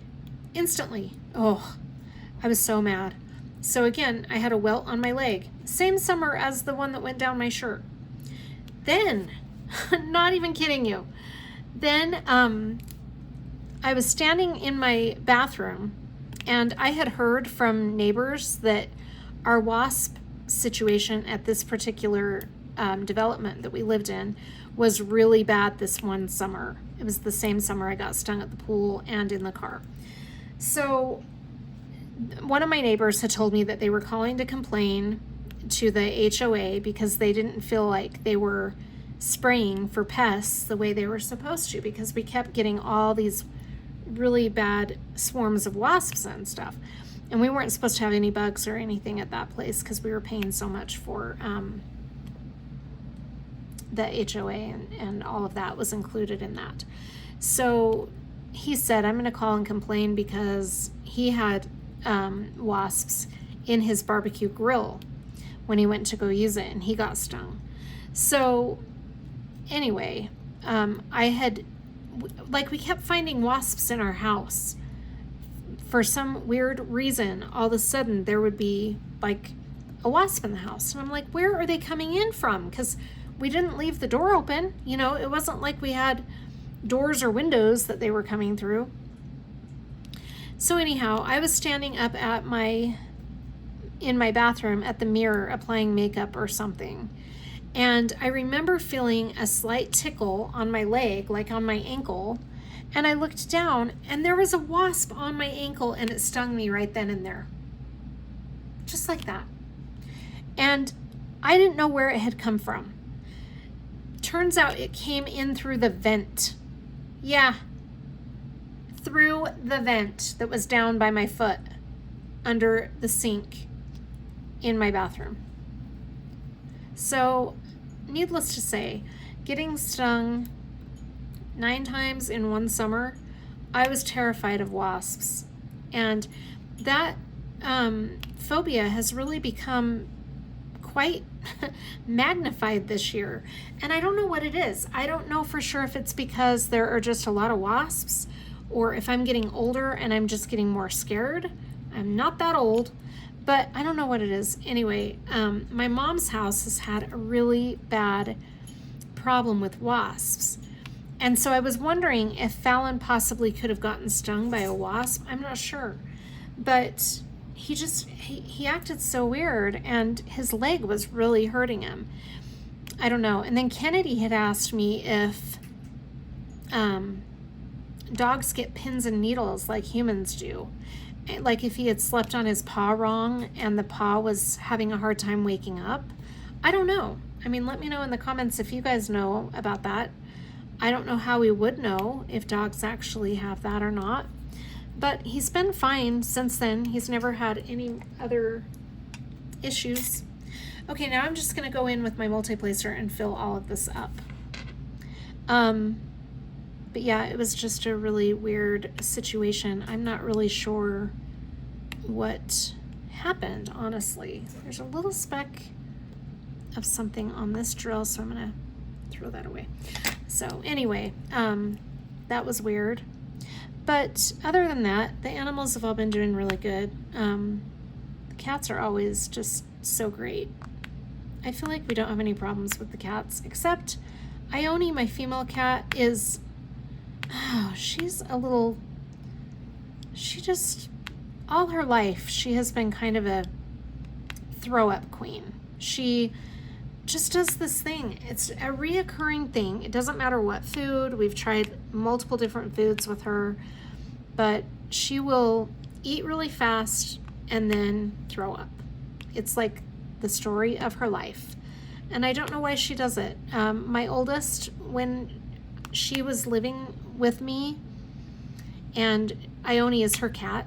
instantly. Oh, I was so mad. So again, I had a welt on my leg. Same summer as the one that went down my shirt. Then, not even kidding you, then I was standing in my bathroom, and I had heard from neighbors that our wasp situation at this particular development that we lived in was really bad this one summer. It was the same summer I got stung at the pool and in the car. So one of my neighbors had told me that they were calling to complain to the HOA because they didn't feel like they were spraying for pests the way they were supposed to, because we kept getting all these really bad swarms of wasps and stuff. And we weren't supposed to have any bugs or anything at that place because we were paying so much for the HOA, and all of that was included in that. So he said, I'm going to call and complain because he had wasps in his barbecue grill when he went to go use it, and he got stung. So anyway, we kept finding wasps in our house. For some weird reason, all of a sudden there would be a wasp in the house. And I'm like, where are they coming in from? Because we didn't leave the door open. It wasn't like we had doors or windows that they were coming through. So anyhow, I was standing up in my bathroom at the mirror applying makeup or something. And I remember feeling a slight tickle on my leg, like on my ankle. And I looked down, and there was a wasp on my ankle, and it stung me right then and there. Just like that. And I didn't know where it had come from. Turns out it came in through the vent. Yeah. Through the vent that was down by my foot under the sink in my bathroom. So, needless to say, getting stung 9 times in one summer I was terrified of wasps. And that phobia has really become quite magnified this year. And I don't know what it is. I don't know for sure if it's because there are just a lot of wasps, or if I'm getting older and I'm just getting more scared. I'm not that old, but I don't know what it is. Anyway, my mom's house has had a really bad problem with wasps. And so I was wondering if Fallon possibly could have gotten stung by a wasp. I'm not sure. But he acted so weird, and his leg was really hurting him. I don't know. And then Kennedy had asked me if dogs get pins and needles like humans do. Like if he had slept on his paw wrong and the paw was having a hard time waking up. I don't know. I mean, let me know in the comments if you guys know about that. I don't know how we would know if dogs actually have that or not. But he's been fine since then. He's never had any other issues. Okay, now I'm just going to go in with my multi-placer and fill all of this up. But yeah, it was just a really weird situation. I'm not really sure what happened, honestly. There's a little speck of something on this drill, so I'm going to throw that away. So anyway, that was weird. But other than that, the animals have all been doing really good. The cats are always just so great. I feel like we don't have any problems with the cats, except Ione, my female cat, is, she's a little, all her life, she has been kind of a throw-up queen. She just does this thing. It's a reoccurring thing. It doesn't matter what food. We've tried multiple different foods with her, but she will eat really fast and then throw up. It's like the story of her life. And I don't know why she does it. My oldest, when she was living with me, and Ione is her cat,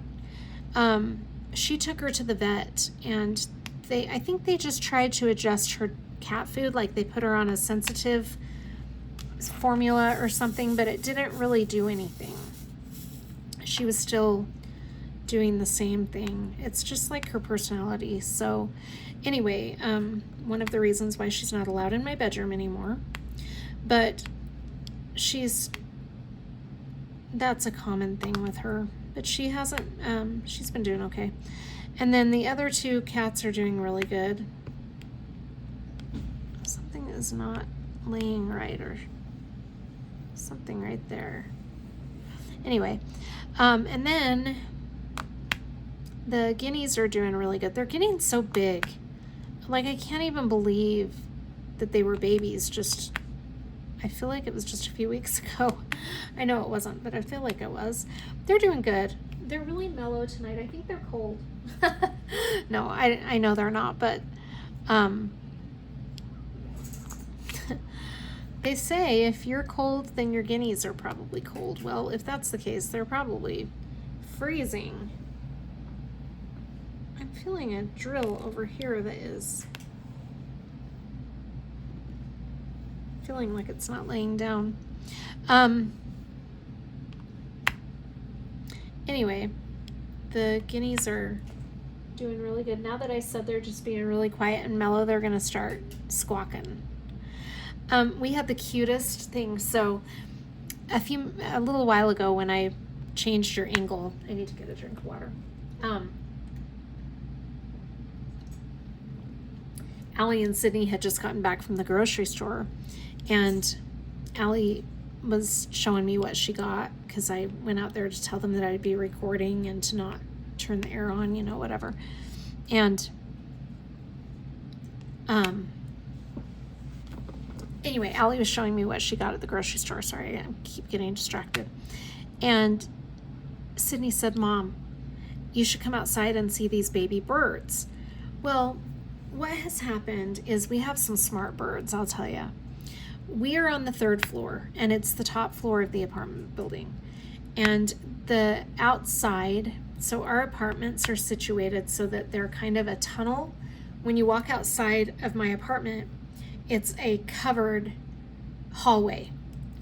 she took her to the vet, and I think they just tried to adjust her cat food, like they put her on a sensitive formula or something, but it didn't really do anything. She was still doing the same thing. It's just like her personality. So anyway, one of the reasons why she's not allowed in my bedroom anymore, but that's a common thing with her, but she hasn't, she's been doing okay. And then the other two cats are doing really good. Something is not laying right, or something right there. Anyway, and then the guineas are doing really good. They're getting so big. Like, I can't even believe that they were babies. I feel like it was just a few weeks ago. I know it wasn't, but I feel like it was. They're doing good. They're really mellow tonight. I think they're cold. No, I know they're not, but they say if you're cold, then your guineas are probably cold. Well, if that's the case, they're probably freezing. I'm feeling a drill over here that is feeling like it's not laying down. Anyway, the guineas are doing really good. Now that I said they're just being really quiet and mellow, they're gonna start squawking. We had the cutest thing. So a little while ago, when I changed your angle, I need to get a drink of water. Allie and Sydney had just gotten back from the grocery store, and Allie was showing me what she got, because I went out there to tell them that I'd be recording and to not turn the air on, whatever. And anyway, Allie was showing me what she got at the grocery store. Sorry, I keep getting distracted. And Sydney said, "Mom, you should come outside and see these baby birds." Well, what has happened is we have some smart birds, I'll tell you. We are on the 3rd floor, and it's the top floor of the apartment building. And the outside, so our apartments are situated so that they're kind of a tunnel. When you walk outside of my apartment, it's a covered hallway.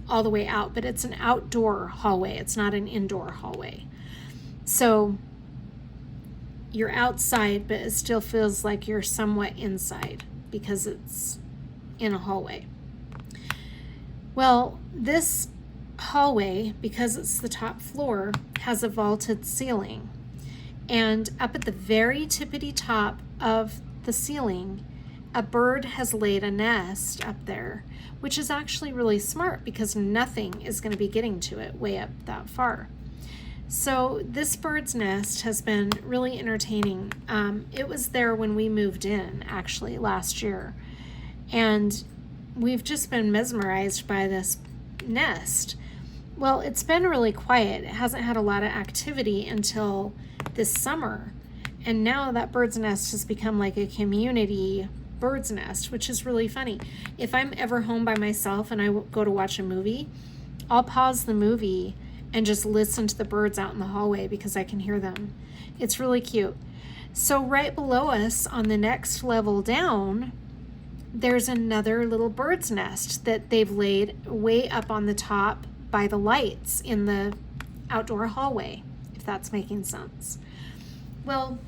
all the way out, but it's an outdoor hallway. It's not an indoor hallway. So you're outside, but it still feels like you're somewhat inside because it's in a hallway. Well, this hallway, because it's the top floor, has a vaulted ceiling. And up at the very tippity top of the ceiling, a bird has laid a nest up there, which is actually really smart because nothing is going to be getting to it way up that far. So this bird's nest has been really entertaining. It was there when we moved in, actually, last year. And we've just been mesmerized by this nest. Well, it's been really quiet. It hasn't had a lot of activity until this summer. And now that bird's nest has become like a community bird's nest, which is really funny. If I'm ever home by myself and I go to watch a movie, I'll pause the movie and just listen to the birds out in the hallway because I can hear them. It's really cute. So right below us on the next level down, there's another little bird's nest that they've laid way up on the top by the lights in the outdoor hallway, if that's making sense. Well,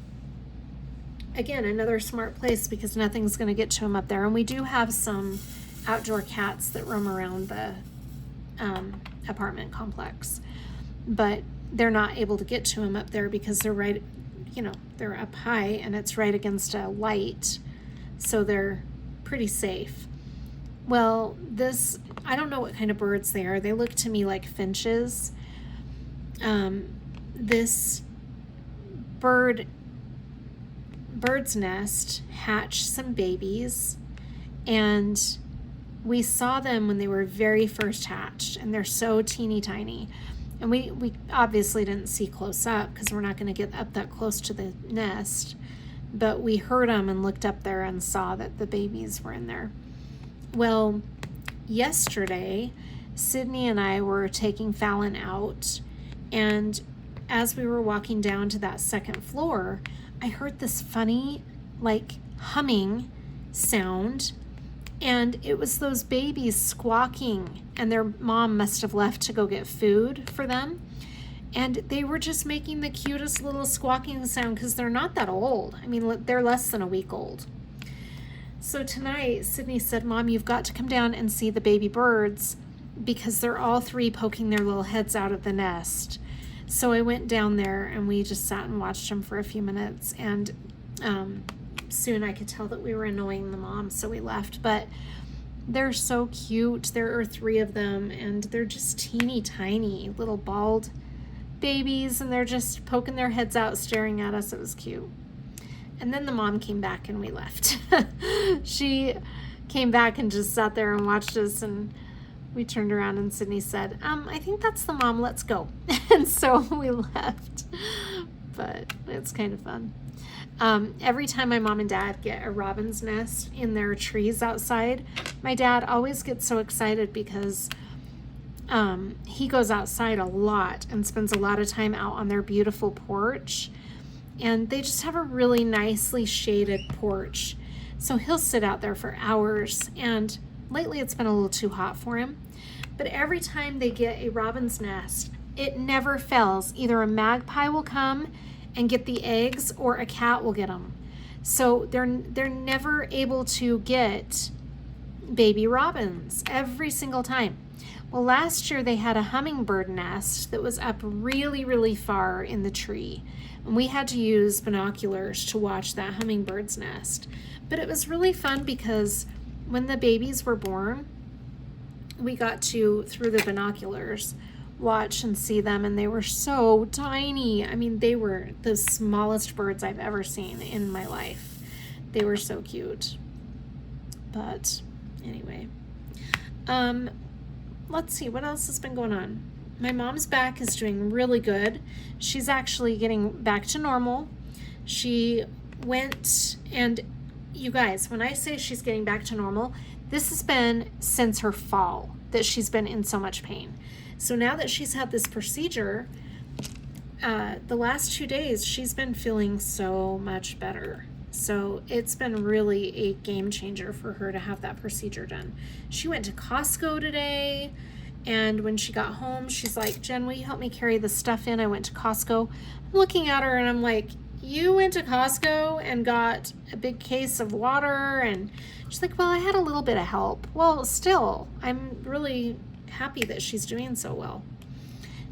again, another smart place because nothing's going to get to them up there. And we do have some outdoor cats that roam around the apartment complex, but they're not able to get to them up there because they're right, they're up high and it's right against a light. So they're pretty safe. Well, I don't know what kind of birds they are. They look to me like finches. This bird's nest hatched some babies, and we saw them when they were very first hatched, and they're so teeny tiny. And we obviously didn't see close up because we're not going to get up that close to the nest, but we heard them and looked up there and saw that the babies were in there. Well, yesterday, Sydney and I were taking Fallon out, and as we were walking down to that second floor, I heard this funny, like, humming sound, and it was those babies squawking, and their mom must have left to go get food for them, and they were just making the cutest little squawking sound because they're not that old. I mean, they're less than a week old. So tonight, Sydney said, Mom, you've got to come down and see the baby birds because they're all three poking their little heads out of the nest. So I went down there and we just sat and watched them for a few minutes, and soon I could tell that we were annoying the mom, so we left. But they're so cute. There are 3 of them, and they're just teeny tiny little bald babies, and they're just poking their heads out staring at us. It was cute. And then the mom came back and we left. She came back and just sat there and watched us, and we turned around and Sydney said, I think that's the mom, let's go. And so we left, but it's kind of fun. Every time my mom and dad get a robin's nest in their trees outside, my dad always gets so excited because he goes outside a lot and spends a lot of time out on their beautiful porch. And they just have a really nicely shaded porch. So he'll sit out there for hours, and lately it's been a little too hot for him. But every time they get a robin's nest, it never fails. Either a magpie will come and get the eggs or a cat will get them. So they're never able to get baby robins every single time. Well, last year they had a hummingbird nest that was up really, really far in the tree. And we had to use binoculars to watch that hummingbird's nest. But it was really fun because when the babies were born, we got to, through the binoculars, watch and see them, and they were so tiny. I mean, they were the smallest birds I've ever seen in my life. They were so cute. But anyway, let's see, what else has been going on? My mom's back is doing really good. She's actually getting back to normal. She went, and you guys, when I say she's getting back to normal, this has been since her fall that she's been in so much pain. So now that she's had this procedure, the last 2 days, she's been feeling so much better. So it's been really a game changer for her to have that procedure done. She went to Costco today, And when she got home, she's like, Jen, will you help me carry the stuff in? I went to Costco. I'm looking at her and I'm like, you went to Costco and got a big case of water? And she's like, well, I had a little bit of help. Well, still, I'm really happy that she's doing so well.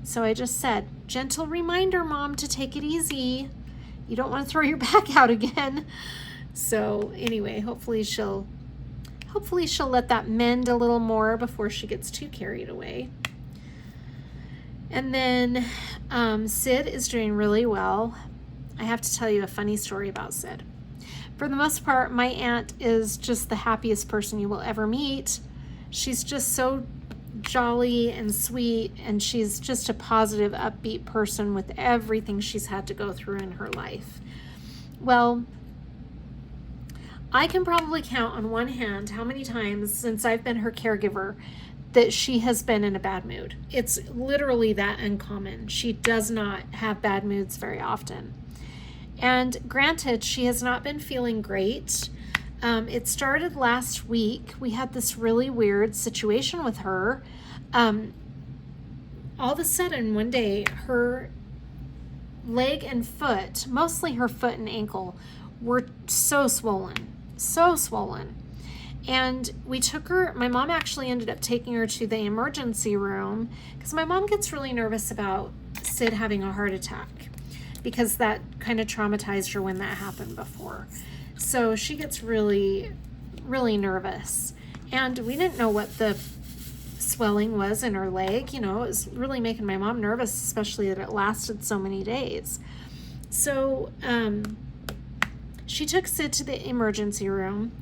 So I just said, gentle reminder, Mom, to take it easy. You don't want to throw your back out again. So anyway, hopefully she'll let that mend a little more before she gets too carried away. And then Sid is doing really well. I have to tell you a funny story about Sid. For the most part, my aunt is just the happiest person you will ever meet. She's just so jolly and sweet, and she's just a positive, upbeat person with everything she's had to go through in her life. Well, I can probably count on one hand how many times since I've been her caregiver that she has been in a bad mood. It's literally that uncommon. She does not have bad moods very often. And granted, she has not been feeling great. It started last week. We had this really weird situation with her. All of a sudden, one day, her leg and foot, mostly her foot and ankle, were so swollen. And we took her, my mom actually ended up taking her to the emergency room because my mom gets really nervous about Sid having a heart attack because that kind of traumatized her when that happened before. So she gets really, really nervous. And we didn't know what the swelling was in her leg. You know, it was really making my mom nervous, especially that it lasted so many days. So she took Sid to the emergency room,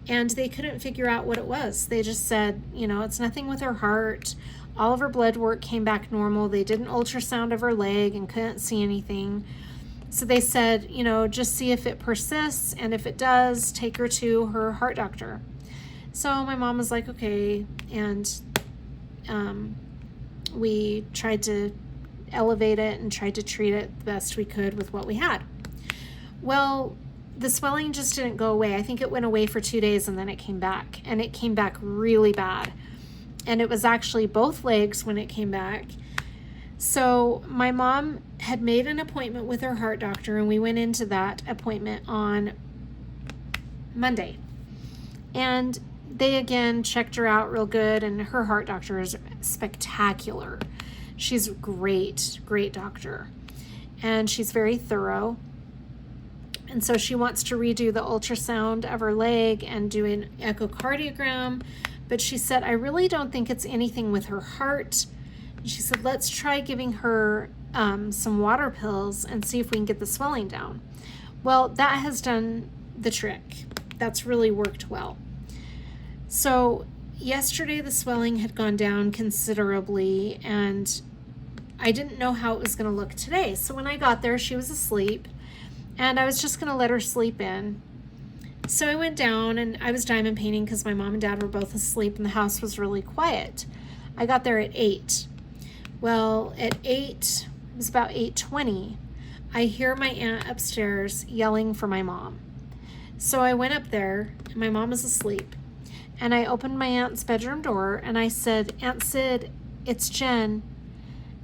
and they couldn't figure out what it was. They just said, you know, it's nothing with her heart. All of her blood work came back normal. They did an ultrasound of her leg and couldn't see anything. So they said, you know, just see if it persists, and if it does, take her to her heart doctor. So my mom was like, okay, and we tried to elevate it and tried to treat it the best we could with what we had. Well, the swelling just didn't go away. I think it went away for 2 days and then it came back, and it came back really bad. And it was actually both legs when it came back. So my mom had made an appointment with her heart doctor, and we went into that appointment on Monday. And they again checked her out real good, and her heart doctor is spectacular. She's a great doctor. And she's very thorough. And so she wants to redo the ultrasound of her leg and do an echocardiogram. But she said, I really don't think it's anything with her heart. And she said, let's try giving her some water pills and see if we can get the swelling down. Well, that has done the trick. That's really worked well. So yesterday the swelling had gone down considerably, and I didn't know how it was going to look today. So when I got there, she was asleep, and I was just going to let her sleep in. So I went down and I was diamond painting because my mom and dad were both asleep and the house was really quiet. I got there at 8. Well, at 8, it was about 8:20, I hear my aunt upstairs yelling for my mom. So I went up there, and my mom was asleep, and I opened my aunt's bedroom door and I said, Aunt Sid, it's Jen.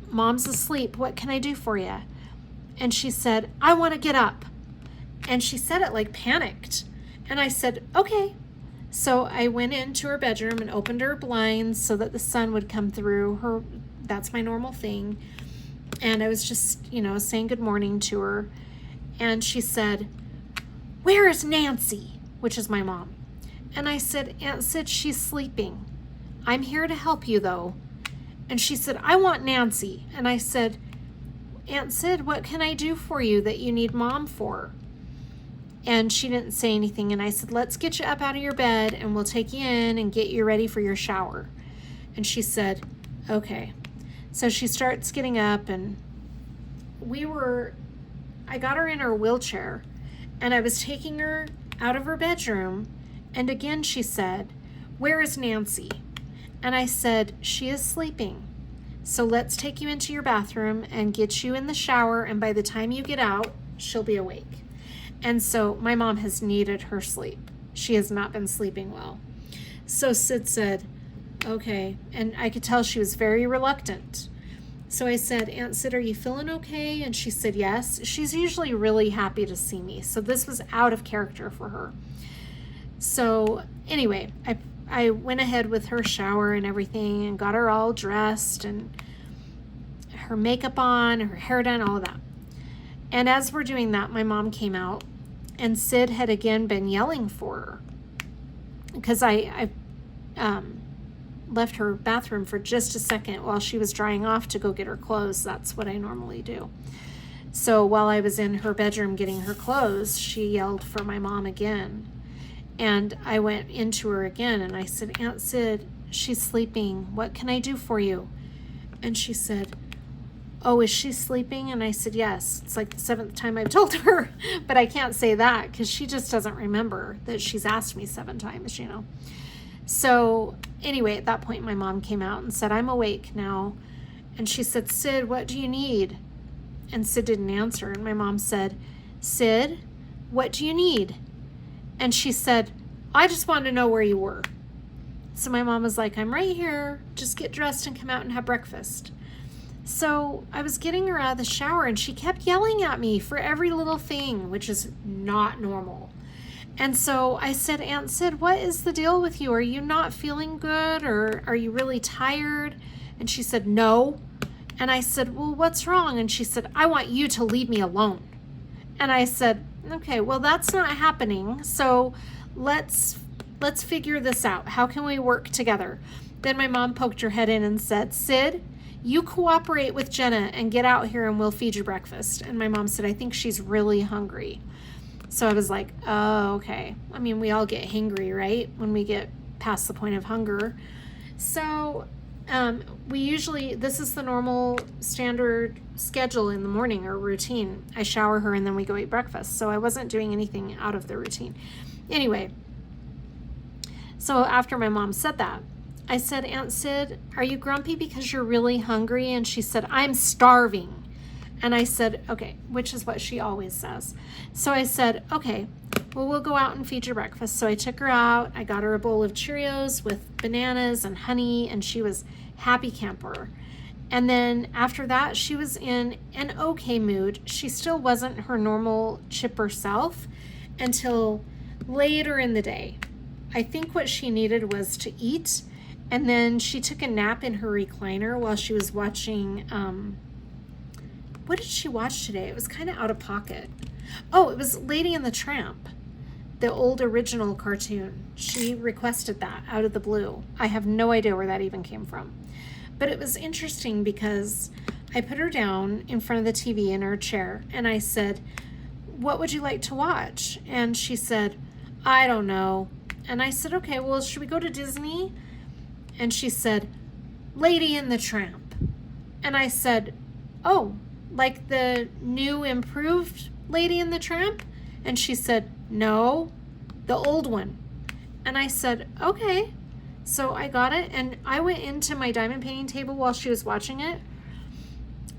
Mom's asleep. What can I do for you? And she said, I want to get up. And she said it like panicked. And I said, okay. So I went into her bedroom and opened her blinds so that the sun would come through her. That's my normal thing. And I was just, saying good morning to her. And she said, where is Nancy? Which is my mom. And I said, Aunt Sid, she's sleeping. I'm here to help you though. And she said, I want Nancy. And I said, Aunt Sid, what can I do for you that you need Mom for? And she didn't say anything. And I said, let's get you up out of your bed and we'll take you in and get you ready for your shower. And she said, okay. So she starts getting up, and I got her in her wheelchair, and I was taking her out of her bedroom. And again, she said, where is Nancy? And I said, she is sleeping. So let's take you into your bathroom and get you in the shower. And by the time you get out, she'll be awake. And so my mom has needed her sleep. She has not been sleeping well. So Sid said, okay. And I could tell she was very reluctant. So I said, Aunt Sid, are you feeling okay? And she said, yes. She's usually really happy to see me. So this was out of character for her. So anyway, I went ahead with her shower and everything and got her all dressed and her makeup on, her hair done, all of that. And as we're doing that, my mom came out and Sid had again been yelling for her because I left her bathroom for just a second while she was drying off to go get her clothes. That's what I normally do. So while I was in her bedroom getting her clothes, she yelled for my mom again. And I went into her again and I said, Aunt Sid, she's sleeping. What can I do for you? And she said, oh, is she sleeping? And I said, yes. It's like the 7th time I've told her, but I can't say that because she just doesn't remember that she's asked me 7 times, you know. So anyway, at that point, my mom came out and said, I'm awake now. And she said, Sid, what do you need? And Sid didn't answer. And my mom said, Sid, what do you need? And she said, I just wanted to know where you were. So my mom was like, I'm right here. Just get dressed and come out and have breakfast. So I was getting her out of the shower and she kept yelling at me for every little thing, which is not normal. And so I said, Aunt Sid, what is the deal with you? Are you not feeling good or are you really tired? And she said, no. And I said, well, what's wrong? And she said, I want you to leave me alone. And I said, okay, well, that's not happening. So let's figure this out. How can we work together? Then my mom poked her head in and said, Sid, you cooperate with Jenna and get out here and we'll feed you breakfast. And my mom said, I think she's really hungry. So I was like, oh, okay. I mean, we all get hangry, right? When we get past the point of hunger. So we usually, this is the normal standard schedule in the morning or routine. I shower her and then we go eat breakfast. So I wasn't doing anything out of the routine. Anyway, so after my mom said that, I said, Aunt Sid, are you grumpy because you're really hungry? And she said, I'm starving. And I said, okay, which is what she always says. So I said, okay, well, we'll go out and feed you breakfast. So I took her out. I got her a bowl of Cheerios with bananas and honey, and she was happy camper. And then after that, she was in an okay mood. She still wasn't her normal chipper self until later in the day. I think what she needed was to eat. And then she took a nap in her recliner while she was watching, what did she watch today? It was kind of out of pocket. Oh, it was Lady and the Tramp, the old original cartoon. She requested that out of the blue. I have no idea where that even came from. But it was interesting because I put her down in front of the TV in her chair and I said, what would you like to watch? And she said, I don't know. And I said, okay, well, should we go to Disney? And she said, Lady and the Tramp. And I said, oh, like the new improved Lady and the Tramp? And she said, no, the old one. And I said, okay. So I got it and I went into my diamond painting table while she was watching it.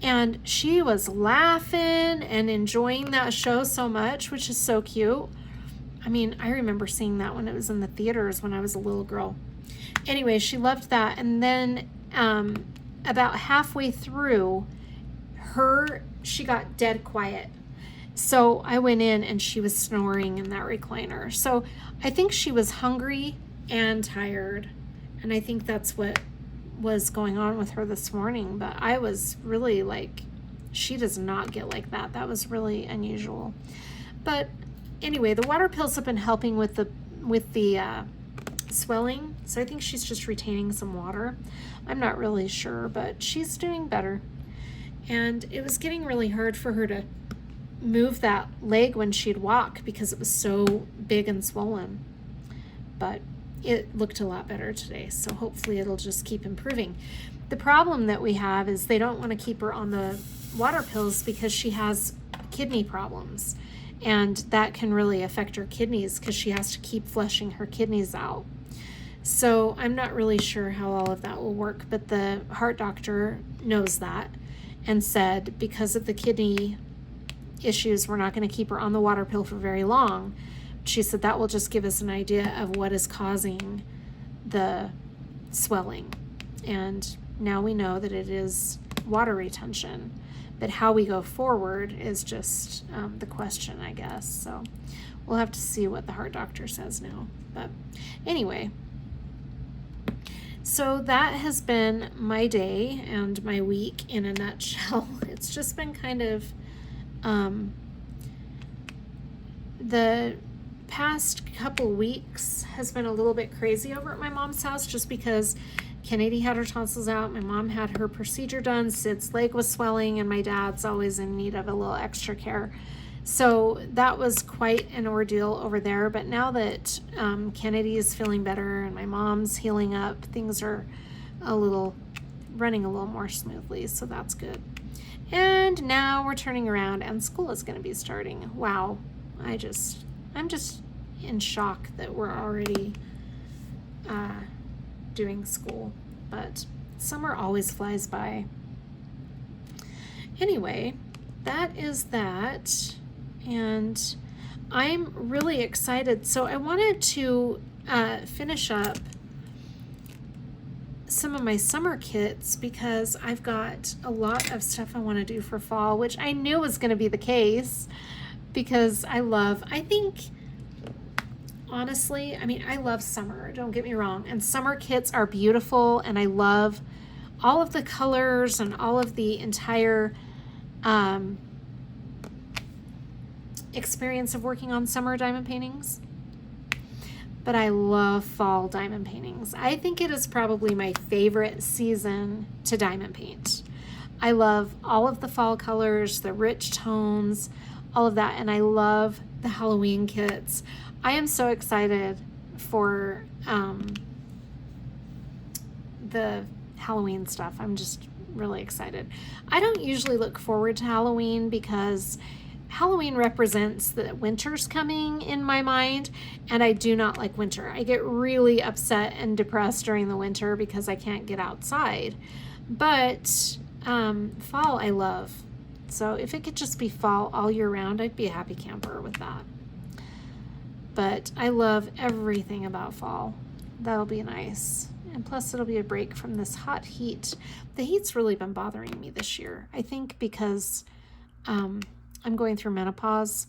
And she was laughing and enjoying that show so much, which is so cute. I mean, I remember seeing that when it was in the theaters when I was a little girl. Anyway, she loved that. And then about halfway through, she got dead quiet. So I went in and she was snoring in that recliner. So I think she was hungry and tired. And I think that's what was going on with her this morning. But I was really like, she does not get like that. That was really unusual. But anyway, the water pills have been helping with the swelling. So I think she's just retaining some water. I'm not really sure, but she's doing better. And it was getting really hard for her to move that leg when she'd walk because it was so big and swollen. But it looked a lot better today, so hopefully it'll just keep improving. The problem that we have is they don't want to keep her on the water pills because she has kidney problems. And that can really affect her kidneys because she has to keep flushing her kidneys out. So I'm not really sure how all of that will work, but the heart doctor knows that and said because of the kidney issues, we're not going to keep her on the water pill for very long. She said that will just give us an idea of what is causing the swelling. And now we know that it is water retention. But how we go forward is just the question, I guess. So we'll have to see what the heart doctor says now. But anyway, so that has been my day and my week in a nutshell. It's just been kind of the past couple weeks has been a little bit crazy over at my mom's house, just because Kennedy had her tonsils out, my mom had her procedure done, Sid's leg was swelling, and my dad's always in need of a little extra care. So that was quite an ordeal over there. But now that Kennedy is feeling better and my mom's healing up, things are running a little more smoothly, so that's good. And now we're turning around and school is going to be starting. Wow, I'm just in shock that we're already doing school, but summer always flies by. Anyway, that is that, and I'm really excited. So I wanted to finish up some of my summer kits because I've got a lot of stuff I want to do for fall, which I knew was going to be the case because I think honestly, I mean, I love summer, don't get me wrong, and summer kits are beautiful, and I love all of the colors and all of the entire experience of working on summer diamond paintings. But I love fall diamond paintings. I think it is probably my favorite season to diamond paint. I love all of the fall colors, the rich tones, all of that, and I love the Halloween kits. I am so excited for the Halloween stuff. I'm just really excited. I don't usually look forward to Halloween because Halloween represents that winter's coming in my mind, and I do not like winter. I get really upset and depressed during the winter because I can't get outside. But fall I love. So if it could just be fall all year round, I'd be a happy camper with that. But I love everything about fall. That'll be nice. And plus it'll be a break from this hot heat. The heat's really been bothering me this year. I think because I'm going through menopause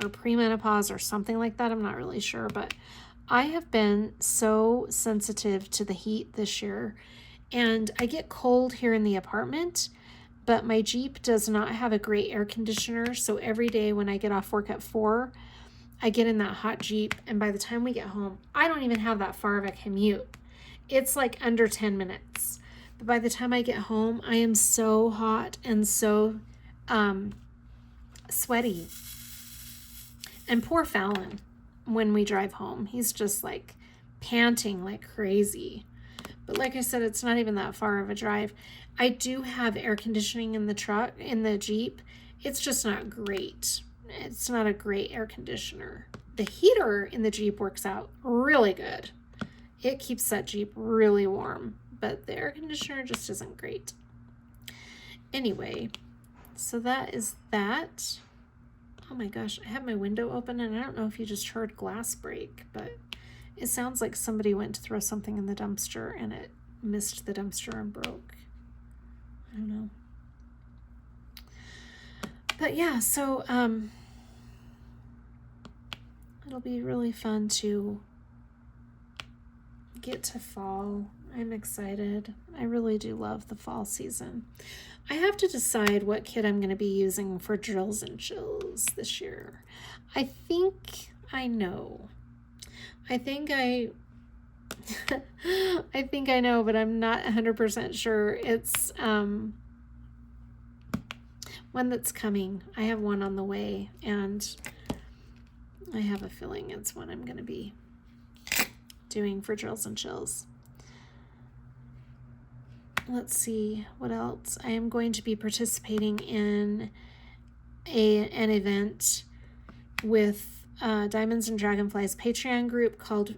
or premenopause or something like that. I'm not really sure, but I have been so sensitive to the heat this year. And I get cold here in the apartment, but my Jeep does not have a great air conditioner. So every day when I get off work at 4, I get in that hot Jeep, and by the time we get home, I don't even have that far of a commute. It's like under 10 minutes. But by the time I get home, I am so hot and so sweaty. And poor Fallon, when we drive home, he's just like panting like crazy. But like I said, it's not even that far of a drive. I do have air conditioning in the truck, in the Jeep. It's just not great. It's not a great air conditioner. The heater in the Jeep works out really good. It keeps that Jeep really warm, but the air conditioner just isn't great. Anyway, so that is that. Oh my gosh, I have my window open and I don't know if you just heard glass break, but it sounds like somebody went to throw something in the dumpster and it missed the dumpster and broke. I don't know. But yeah, so it'll be really fun to get to fall. I'm excited. I really do love the fall season. I have to decide what kit I'm going to be using for drills and chills this year. I think I know. I think I know, but I'm not 100% sure. It's one that's coming. I have one on the way, and I have a feeling it's one I'm going to be doing for drills and chills. Let's see what else. I am going to be participating in an event with Diamonds and Dragonflies Patreon group called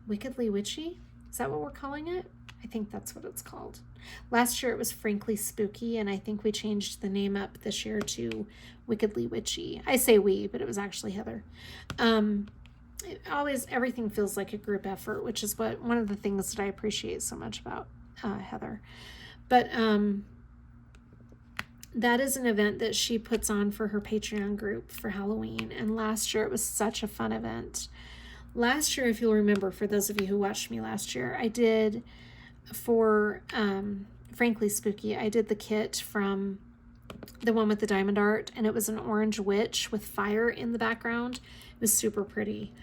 Wickedly Witchy. Is that what we're calling it? I think that's what it's called. Last year it was Frankly Spooky, and I think we changed the name up this year to Wickedly Witchy. I say we, but it was actually Heather. everything feels like a group effort, which is one of the things that I appreciate so much about Heather. But that is an event that she puts on for her Patreon group for Halloween. And last year it was such a fun event. Last year, if you'll remember, for those of you who watched me last year, I did for Frankly Spooky, I did the kit from the one with the diamond art, and it was an orange witch with fire in the background. It was super pretty.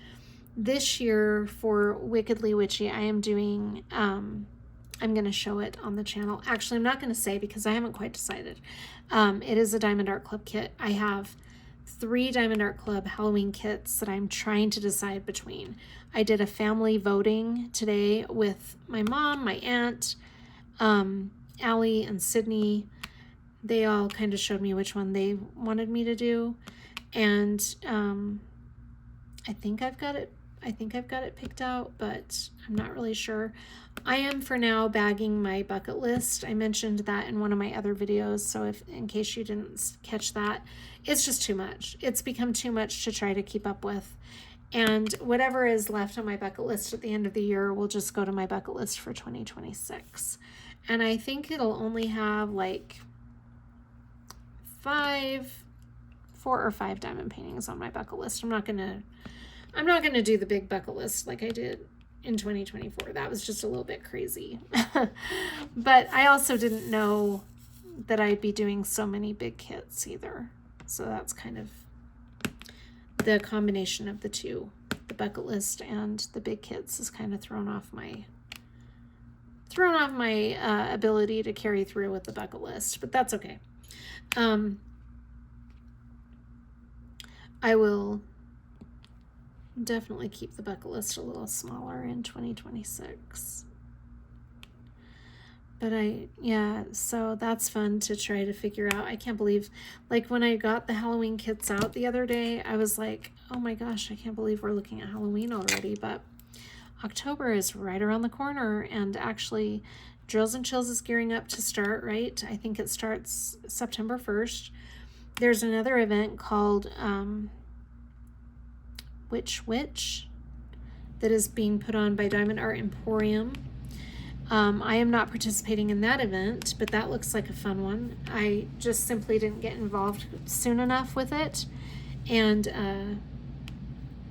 This year for Wickedly Witchy, I am doing, I'm going to show it on the channel. Actually, I'm not going to say because I haven't quite decided. It is a Diamond Art Club kit. I have 3 Diamond Art Club Halloween kits that I'm trying to decide between. I did a family voting today with my mom, my aunt, Allie, and Sydney. They all kind of showed me which one they wanted me to do. And I think I've got it picked out, but I'm not really sure. I am for now bagging my bucket list. I mentioned that in one of my other videos, so in case you didn't catch that, it's just too much. It's become too much to try to keep up with. And whatever is left on my bucket list at the end of the year will just go to my bucket list for 2026. And I think it'll only have like 4 or 5 diamond paintings on my bucket list. I'm not gonna do the big bucket list like I did in 2024. That was just a little bit crazy. But I also didn't know that I'd be doing so many big kits either. So that's kind of the combination of the two. The bucket list and the big kits has kind of thrown off my ability to carry through with the bucket list, but that's okay. I will definitely keep the bucket list a little smaller in 2026. But so that's fun to try to figure out. I can't believe, like when I got the Halloween kits out the other day, I was like, oh my gosh, I can't believe we're looking at Halloween already. But October is right around the corner, and actually Drills and Chills is gearing up to start, right? I think it starts September 1st. There's another event called Witch that is being put on by Diamond Art Emporium. I am not participating in that event, but that looks like a fun one. I just simply didn't get involved soon enough with it, and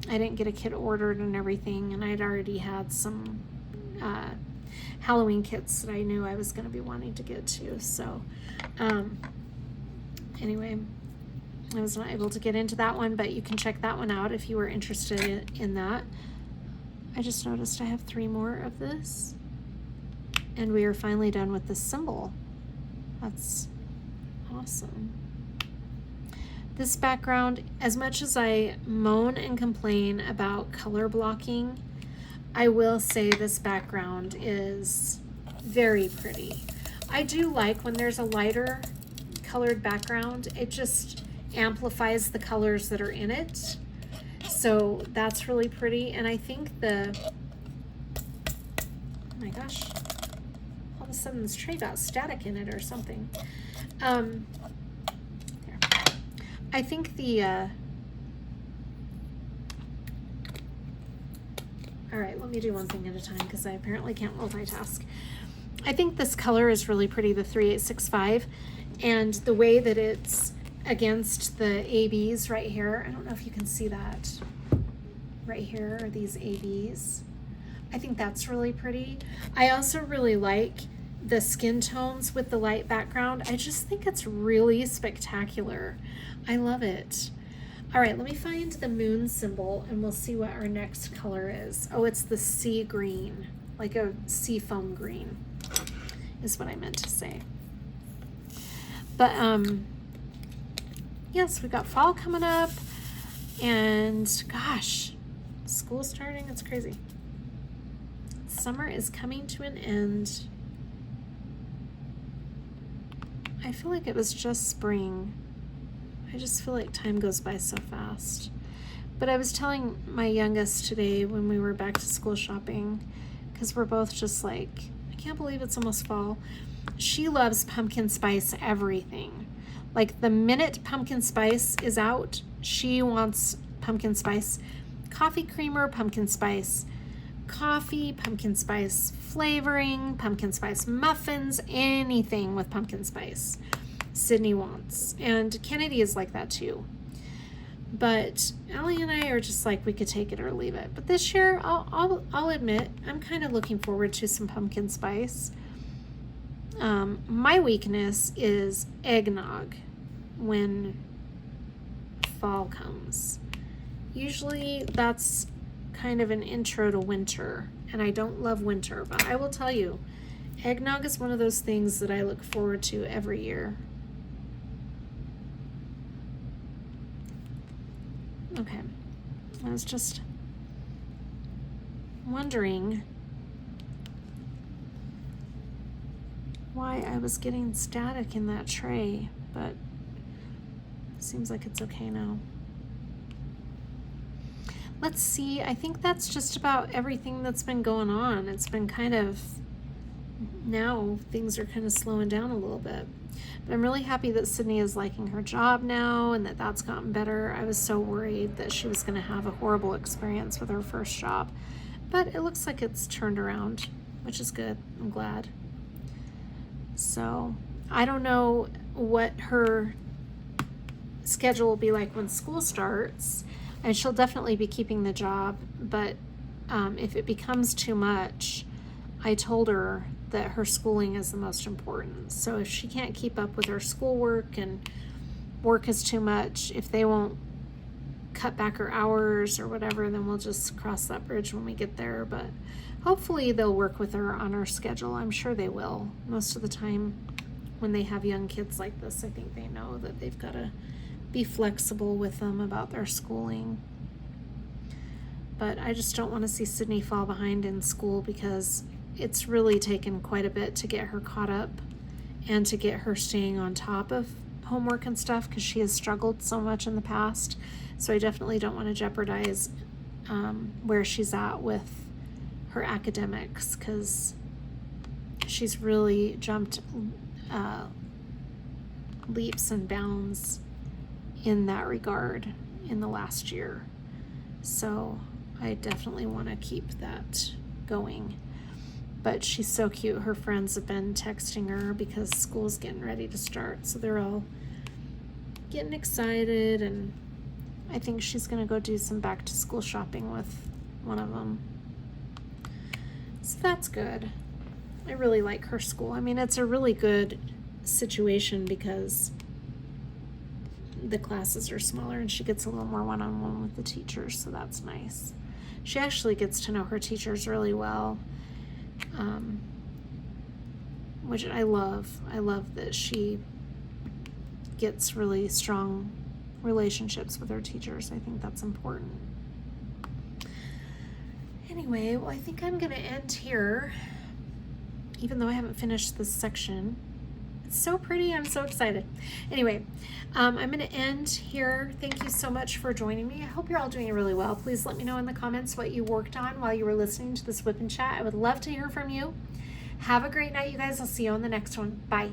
I didn't get a kit ordered and everything, and I'd already had some Halloween kits that I knew I was going to be wanting to get to. So anyway, I was not able to get into that one, but you can check that one out if you were interested in that. I just noticed I have 3 more of this, and we are finally done with this symbol. That's awesome. This background, as much as I moan and complain about color blocking, I will say this background is very pretty. I do like when there's a lighter colored background. It just amplifies the colors that are in it. So that's really pretty. And I think oh my gosh, all of a sudden this tray got static in it or something. There. I think all right, let me do one thing at a time because I apparently can't multitask. I think this color is really pretty, the 3865, and the way that it's against the ABs right here. I don't know if you can see that. Right here are these ABs. I think that's really pretty. I also really like the skin tones with the light background. I just think it's really spectacular. I love it. All right, let me find the moon symbol and we'll see what our next color is. Oh, it's the sea green, like a sea foam green is what I meant to say. But yes, we got fall coming up, and gosh, school starting, it's crazy. Summer is coming to an end. I feel like it was just spring. I just feel like time goes by so fast. But I was telling my youngest today when we were back to school shopping, because we're both just like, I can't believe it's almost fall. She loves pumpkin spice everything. Like the minute pumpkin spice is out, she wants pumpkin spice coffee creamer, pumpkin spice coffee, pumpkin spice flavoring, pumpkin spice muffins, anything with pumpkin spice Sydney wants. And Kennedy is like that too. But Allie and I are just like, we could take it or leave it. But this year, I'll admit, I'm kind of looking forward to some pumpkin spice. My weakness is eggnog when fall comes. Usually that's kind of an intro to winter, and I don't love winter, but I will tell you, eggnog is one of those things that I look forward to every year. Okay, I was just wondering why I was getting static in that tray, but it seems like it's okay now. Let's see, I think that's just about everything that's been going on. It's been kind of, now things are kind of slowing down a little bit. But I'm really happy that Sydney is liking her job now and that that's gotten better. I was so worried that she was going to have a horrible experience with her first job. But it looks like it's turned around, which is good. I'm glad. So I don't know what her schedule will be like when school starts. And she'll definitely be keeping the job, but if it becomes too much, I told her that her schooling is the most important. So if she can't keep up with her schoolwork and work is too much, if they won't cut back her hours or whatever, then we'll just cross that bridge when we get there. But hopefully they'll work with her on her schedule. I'm sure they will. Most of the time when they have young kids like this, I think they know that they've got to be flexible with them about their schooling. But I just don't want to see Sydney fall behind in school, because it's really taken quite a bit to get her caught up and to get her staying on top of homework and stuff, because she has struggled so much in the past. So I definitely don't want to jeopardize where she's at with her academics, because she's really jumped leaps and bounds in that regard in the last year. So I definitely want to keep that going. But she's so cute. Her friends have been texting her because school's getting ready to start, so they're all getting excited, and I think she's gonna go do some back to school shopping with one of them. So that's good. I really like her school. I mean, it's a really good situation because the classes are smaller and she gets a little more one-on-one with the teachers, so that's nice. She actually gets to know her teachers really well, which I love. I love that she gets really strong relationships with her teachers. I think that's important. Anyway, well, I think I'm gonna end here, even though I haven't finished this section. It's so pretty. I'm so excited. Anyway, I'm going to end here. Thank you so much for joining me. I hope you're all doing really well. Please let me know in the comments what you worked on while you were listening to this WIP and Chat. I would love to hear from you. Have a great night, you guys. I'll see you on the next one. Bye.